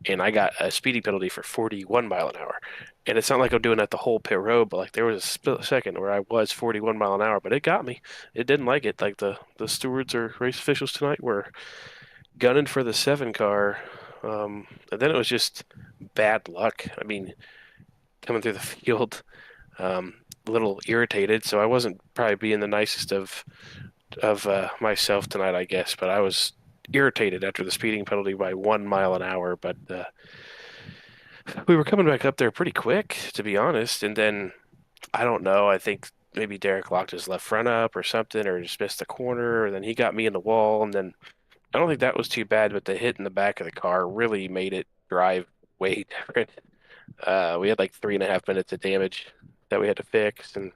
and I got a speeding penalty for 41 mile an hour. And it's not like I'm doing that the whole pit road, but like there was a split second where I was 41 mile an hour, but it got me. It didn't like it. Like the stewards or race officials tonight were gunning for the 7 car. And then it was just bad luck. I mean, coming through the field, a little irritated, so I wasn't probably being the nicest of myself tonight, I guess. But I was irritated after the speeding penalty by 1 mile an hour. But we were coming back up there pretty quick, to be honest. And then I don't know. I think maybe Derek locked his left front up or something, or just missed the corner. And then he got me in the wall, and then I don't think that was too bad, but the hit in the back of the car really made it drive way different. We had like 3.5 minutes of damage that we had to fix, and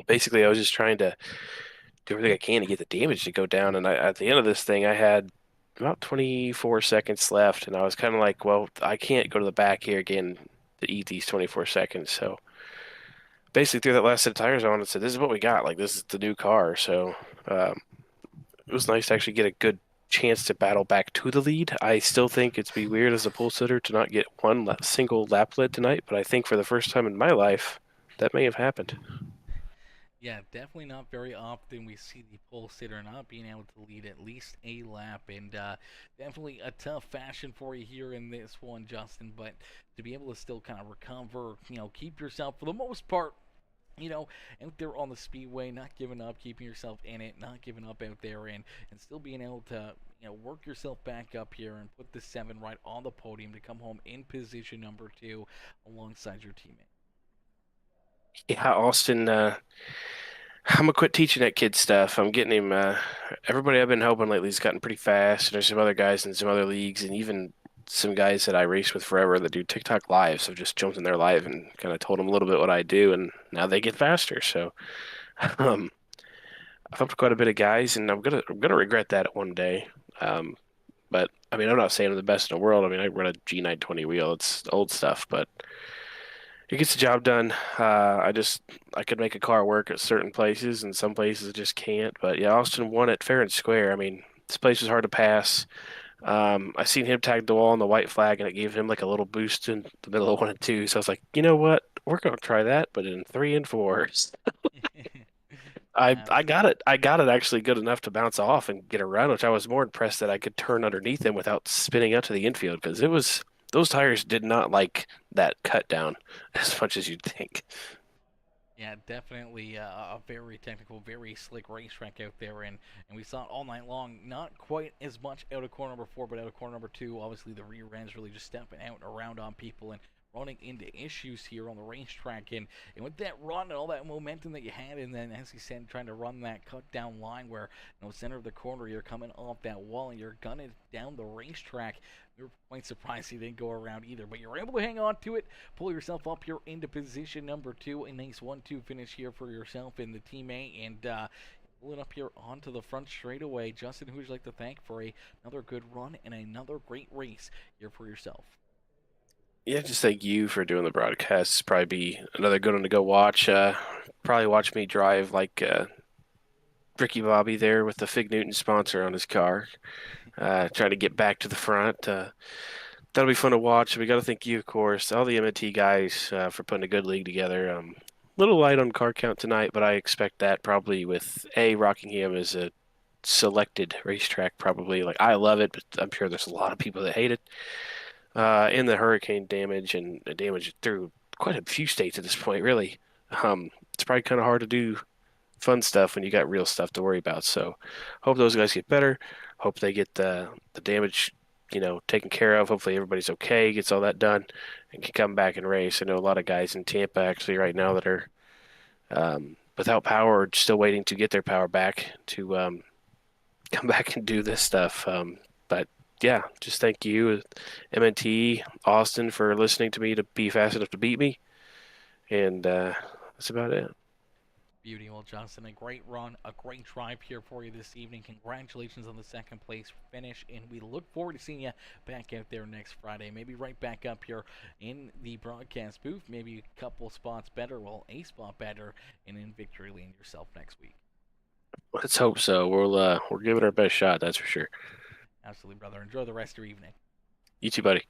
basically I was just trying to do everything I can to get the damage to go down. And at the end of this thing, I had about 24 seconds left, and I was kind of like, well, I can't go to the back here again to eat these 24 seconds. So basically threw that last set of tires on and said, this is what we got. Like, this is the new car. So it was nice to actually get a good chance to battle back to the lead. I still think it'd be weird as a pole sitter to not get one single lap led tonight, but I think for the first time in my life, that may have happened. Yeah, definitely not very often we see the pole sitter not being able to lead at least a lap, and definitely a tough fashion for you here in this one, Justin, but to be able to still kind of recover, keep yourself, for the most part, out there on the speedway, not giving up, keeping yourself in it, not giving up out there, and still being able to, work yourself back up here and put the 7 right on the podium to come home in position number 2 alongside your teammate. Yeah, Austin, I'm gonna quit teaching that kid stuff. I'm getting him, everybody I've been helping lately has gotten pretty fast, and there's some other guys in some other leagues, and even some guys that I race with forever that do TikTok lives have just jumped in their live and kind of told them a little bit what I do, and now they get faster. So I've helped quite a bit of guys, and I'm gonna regret that one day. But I mean, I'm not saying I'm the best in the world. I mean, I run a G920 wheel. It's old stuff, but it gets the job done. I could make a car work at certain places, and some places it just can't. But yeah, Austin won it fair and square. I mean, this place was hard to pass. I seen him tag the wall on the white flag, and it gave him like a little boost in the middle of 1 and 2. So I was like, you know what? We're gonna try that, but in 3 and 4s. I got it. I got it actually good enough to bounce off and get a run, which I was more impressed that I could turn underneath him without spinning out to the infield, because those tires did not like that cut down as much as you'd think. Yeah, definitely a very technical, very slick racetrack out there, and we saw it all night long. Not quite as much out of corner number 4, but out of corner number 2, obviously the rear ends really just stepping out and around on people and running into issues here on the racetrack. And with that run and all that momentum that you had, and then, as he said, trying to run that cut down line where, center of the corner, you're coming off that wall and you're gunning down the racetrack. We were quite surprised he didn't go around either, but you're able to hang on to it, pull yourself up here into position number 2, a nice 1-2 finish here for yourself and the teammate, and Pulling up here onto the front straightaway. Justin, who would you like to thank for another good run and another great race here for yourself? Yeah, just thank you for doing the broadcast. It's probably be another good one to go watch. Probably watch me drive like Ricky Bobby there with the Fig Newton sponsor on his car, trying to get back to the front. That'll be fun to watch. We got to thank you, of course, all the MNT guys for putting a good league together. Little light on car count tonight, but I expect that probably with Rockingham is a selected racetrack. Probably like I love it, but I'm sure there's a lot of people that hate it. In the hurricane damage and the damage through quite a few states at this point, really. It's probably kind of hard to do fun stuff when you got real stuff to worry about. So, hope those guys get better. Hope they get the damage, taken care of. Hopefully everybody's okay, gets all that done, and can come back and race. I know a lot of guys in Tampa actually right now that are without power or still waiting to get their power back to come back and do this stuff. But yeah, just thank you, MNT, Austin, for listening to me to be fast enough to beat me. And that's about it. Beauty. Well, Justin, a great run, a great drive here for you this evening. Congratulations on the second place finish, and we look forward to seeing you back out there next Friday. Maybe right back up here in the broadcast booth, maybe a couple spots better, well, a spot better, and in victory lane yourself next week. Let's hope so. We're giving our best shot, that's for sure. Absolutely, brother. Enjoy the rest of your evening. You too, buddy.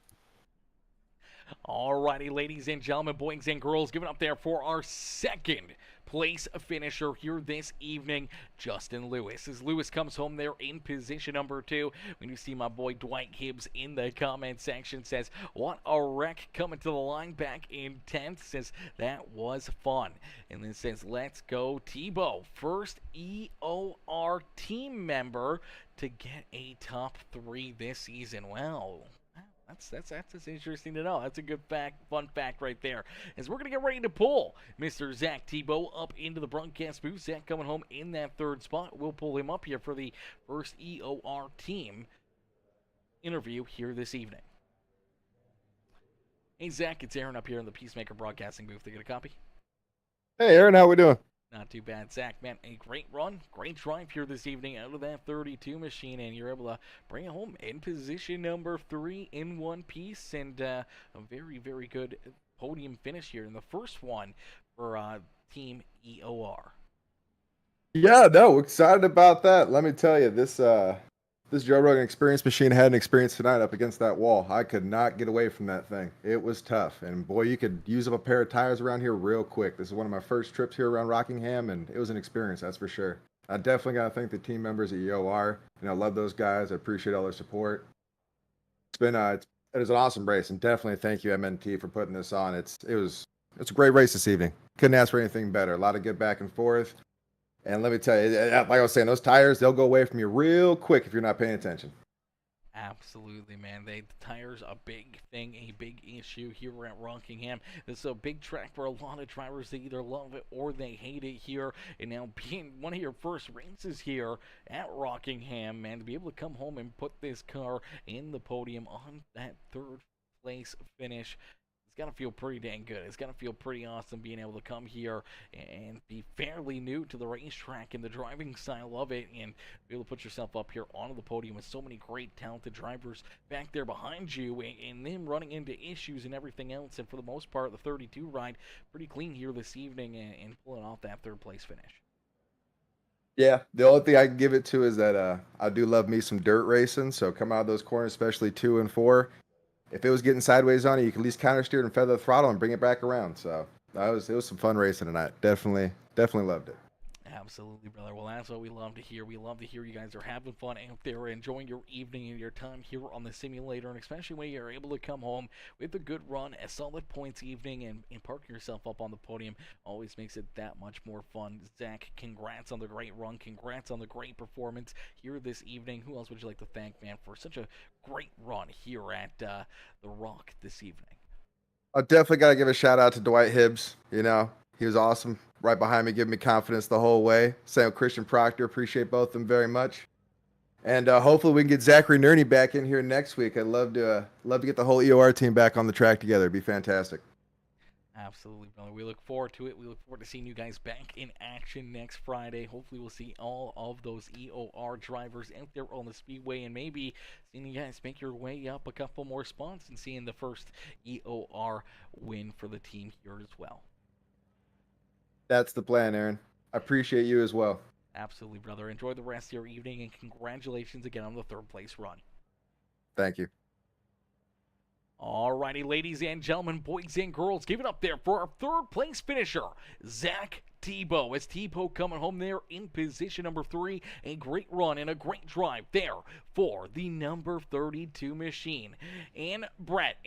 Alrighty, ladies and gentlemen, boys and girls, giving up there for our second place finisher here this evening, Justin Lewis. As Lewis comes home there in position number 2, when you see my boy Dwight Hibbs in the comment section, says, what a wreck, coming to the line back in 10th, says that was fun. And then says, let's go Tebow, first EOR team member to get a top 3 this season. Wow. That's interesting to know. That's a good fun fact right there. As we're going to get ready to pull Mr. Zach Tebow up into the broadcast booth. Zach coming home in that third spot. We'll pull him up here for the first EOR team interview here this evening. Hey, Zach, it's Aaron up here in the Peacemaker Broadcasting booth. To get a copy? Hey, Aaron, how we doing? Not too bad, Zach. Man, a great run, great drive here this evening out of that 32 machine, and you're able to bring it home in position number 3 in one piece, and a very, very good podium finish here in the first one for Team EOR. Yeah, no, excited about that. Let me tell you, this Joe Rogan Experience machine had an experience tonight up against that wall. I could not get away from that thing. It was tough, and boy, you could use up a pair of tires around here real quick. This is one of my first trips here around Rockingham, and it was an experience, that's for sure. I definitely got to thank the team members at EOR. I love those guys. I appreciate all their support. It was an awesome race, and definitely thank you, MNT, for putting this on. It's a great race this evening. Couldn't ask for anything better. A lot of good back and forth. And let me tell you, like I was saying, those tires, they'll go away from you real quick if you're not paying attention. Absolutely, man. The tires a big thing, a big issue here at Rockingham. This is a big track for a lot of drivers. They either love it or they hate it here. And now being one of your first races here at Rockingham, man, to be able to come home and put this car in the podium on that third place finish, it's got to feel pretty dang good. It's got to feel pretty awesome being able to come here and be fairly new to the racetrack and the driving style of it, and be able to put yourself up here onto the podium with so many great, talented drivers back there behind you, and them running into issues and everything else. And for the most part, the 32 ride pretty clean here this evening and pulling off that third place finish. Yeah, the only thing I can give it to is that I do love me some dirt racing. So come out of those corners, especially 2 and 4. If it was getting sideways on you, you can at least counter steer and feather the throttle and bring it back around. So it was some fun racing tonight. Definitely loved it. Absolutely, brother. Well, that's what we love to hear. We love to hear you guys are having fun out there, enjoying your evening and your time here on the simulator, and especially when you're able to come home with a good run, a solid points evening, and park yourself up on the podium always makes it that much more fun. Zach, congrats on the great run. Congrats on the great performance here this evening. Who else would you like to thank, man, for such a great run here at The Rock this evening? I definitely got to give a shout out to Dwight Hibbs. He was awesome, right behind me, giving me confidence the whole way. Same with Christian Proctor. Appreciate both of them very much. And hopefully we can get Zachary Nerney back in here next week. I'd love to get the whole EOR team back on the track together. It'd be fantastic. Absolutely, brother. We look forward to it. We look forward to seeing you guys back in action next Friday. Hopefully, we'll see all of those EOR drivers out there on the speedway, and maybe seeing you guys make your way up a couple more spots and seeing the first EOR win for the team here as well. That's the plan, Aaron. I appreciate you as well. Absolutely, brother. Enjoy the rest of your evening, and congratulations again on the third place run. Thank you. Alrighty, ladies and gentlemen, boys and girls, give it up there for our third place finisher, Zach Tebow. As Tebow coming home there in position number 3. A great run and a great drive there for the number 32 machine. And Brett,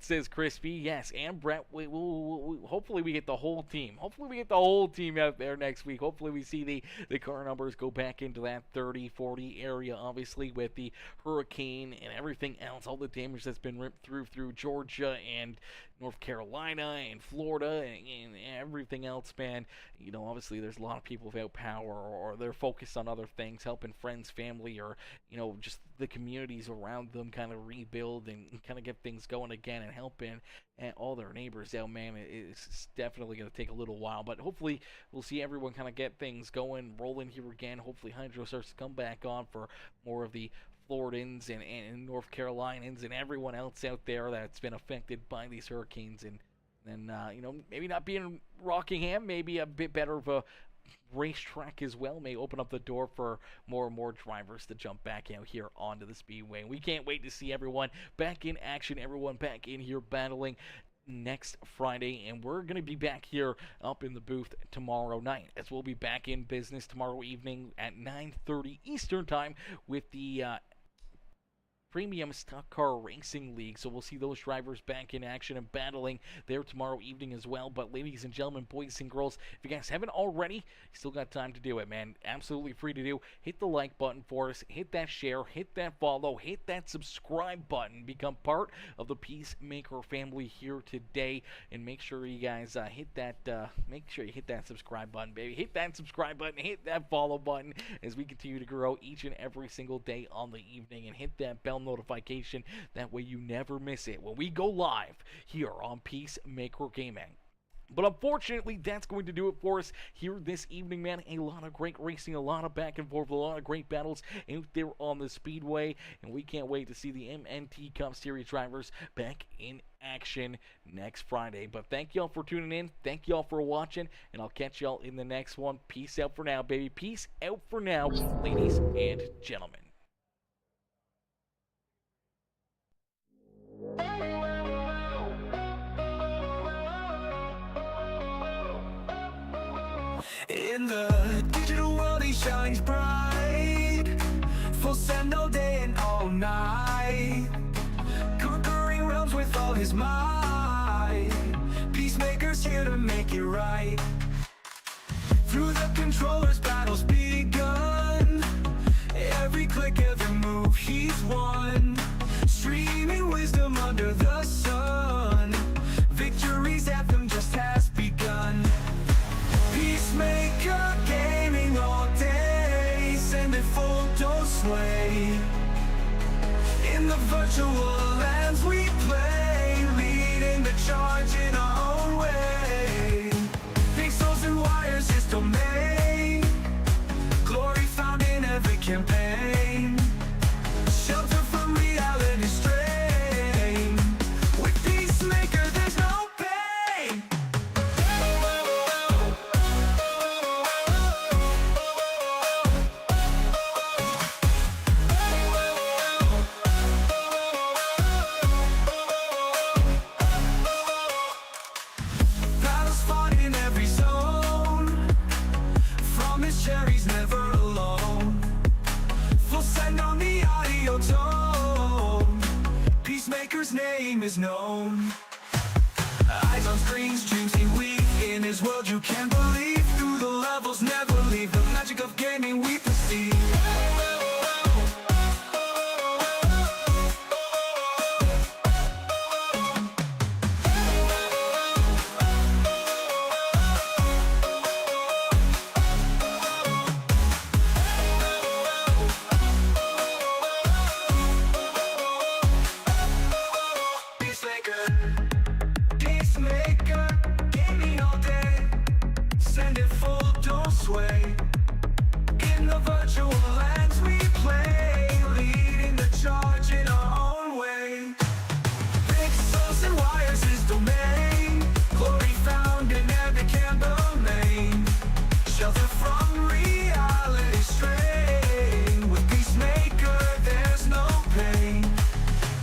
says Crispy. Yes, and Brett, hopefully we get the whole team. Hopefully we get the whole team out there next week. Hopefully we see the car numbers go back into that 30, 40 area, obviously with the hurricane and everything else, all the damage that's been ripped through Georgia and North Carolina and Florida and everything else, man. You know, obviously there's a lot of people without power, or they're focused on other things, helping friends, family, or, you know, just the communities around them kind of rebuild and kind of get things going again, and helping and all their neighbors out, man. It's definitely going to take a little while, but hopefully we'll see everyone kind of get things going, rolling here again. Hopefully Hydro starts to come back on for more of the Floridans and North Carolinians and everyone else out there that's been affected by these hurricanes. And then, you know, maybe not being Rockingham, maybe a bit better of a racetrack as well may open up the door for more and more drivers to jump back out here onto the speedway. And we can't wait to see everyone back in action, everyone back in here battling next Friday, and we're going to be back here up in the booth tomorrow night, as we'll be back in business tomorrow evening at 9:30 Eastern time with the Premium Stock Car Racing League. So we'll see those drivers back in action and battling there tomorrow evening as well. But ladies and gentlemen, boys and girls, if you guys haven't already, you still got time to do it, man. Absolutely free to do. Hit the like button for us. Hit that share. Hit that follow. Hit that subscribe button. Become part of the Peacemaker family here today. And make sure you guys hit that subscribe button, baby. Hit that subscribe button. Hit that follow button as we continue to grow each and every single day on the evening. And hit that bell notification. That way you never miss it when we go live here on Peacemaker Gaming. But unfortunately, that's going to do it for us here this evening, man. A lot of great racing, a lot of back and forth, a lot of great battles out there on the speedway, and we can't wait to see the MNT Cup Series drivers back in action next Friday. But thank y'all for tuning in. Thank y'all for watching, and I'll catch y'all in the next one. Peace out for now, baby. Peace out for now, ladies and gentlemen. In the digital world he shines bright, full send all day and all night, conquering realms with all his might. Peacemaker's here to make it right. Through the controllers battles begun, every click, every move he's won, streaming wisdom under the sun. Victory's anthem just has begun. Peacemaker gaming all day, sending full dose sway. In the virtual lands we play, leading the charge in our own way. Pixels and wires, his domain, glory found in every campaign, shelter from reality's strain. With Peacemaker there's no pain. Battles fought in every zone, from his cherries never alone. Full send on the audio tone, Peacemaker's name is known. Eyes on screens, dreams he weave. In his world you can't believe. Through the levels never leave. The magic of gaming we perceive. Peacemaker, Peacemaker. sway. In the virtual lands we play, leading the charge in our own way. Pixels and wires is domain, glory found in every candle main. Shelter from reality strain, with Peacemaker there's no pain.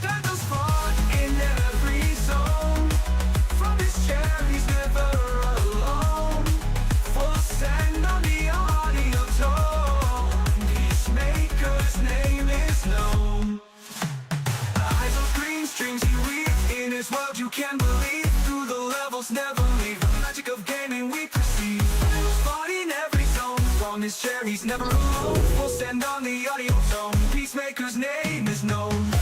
Battles fought in every zone, from his chair he's never alone. Full send on the audio tone, Peacemaker's name is known. Eyes of green strings he weaves, in his world you can believe. Through the levels never leave, the magic of gaming we perceive. Fought in every zone, from his chair he's never alone. Full send on the audio tone, Peacemaker's name is known.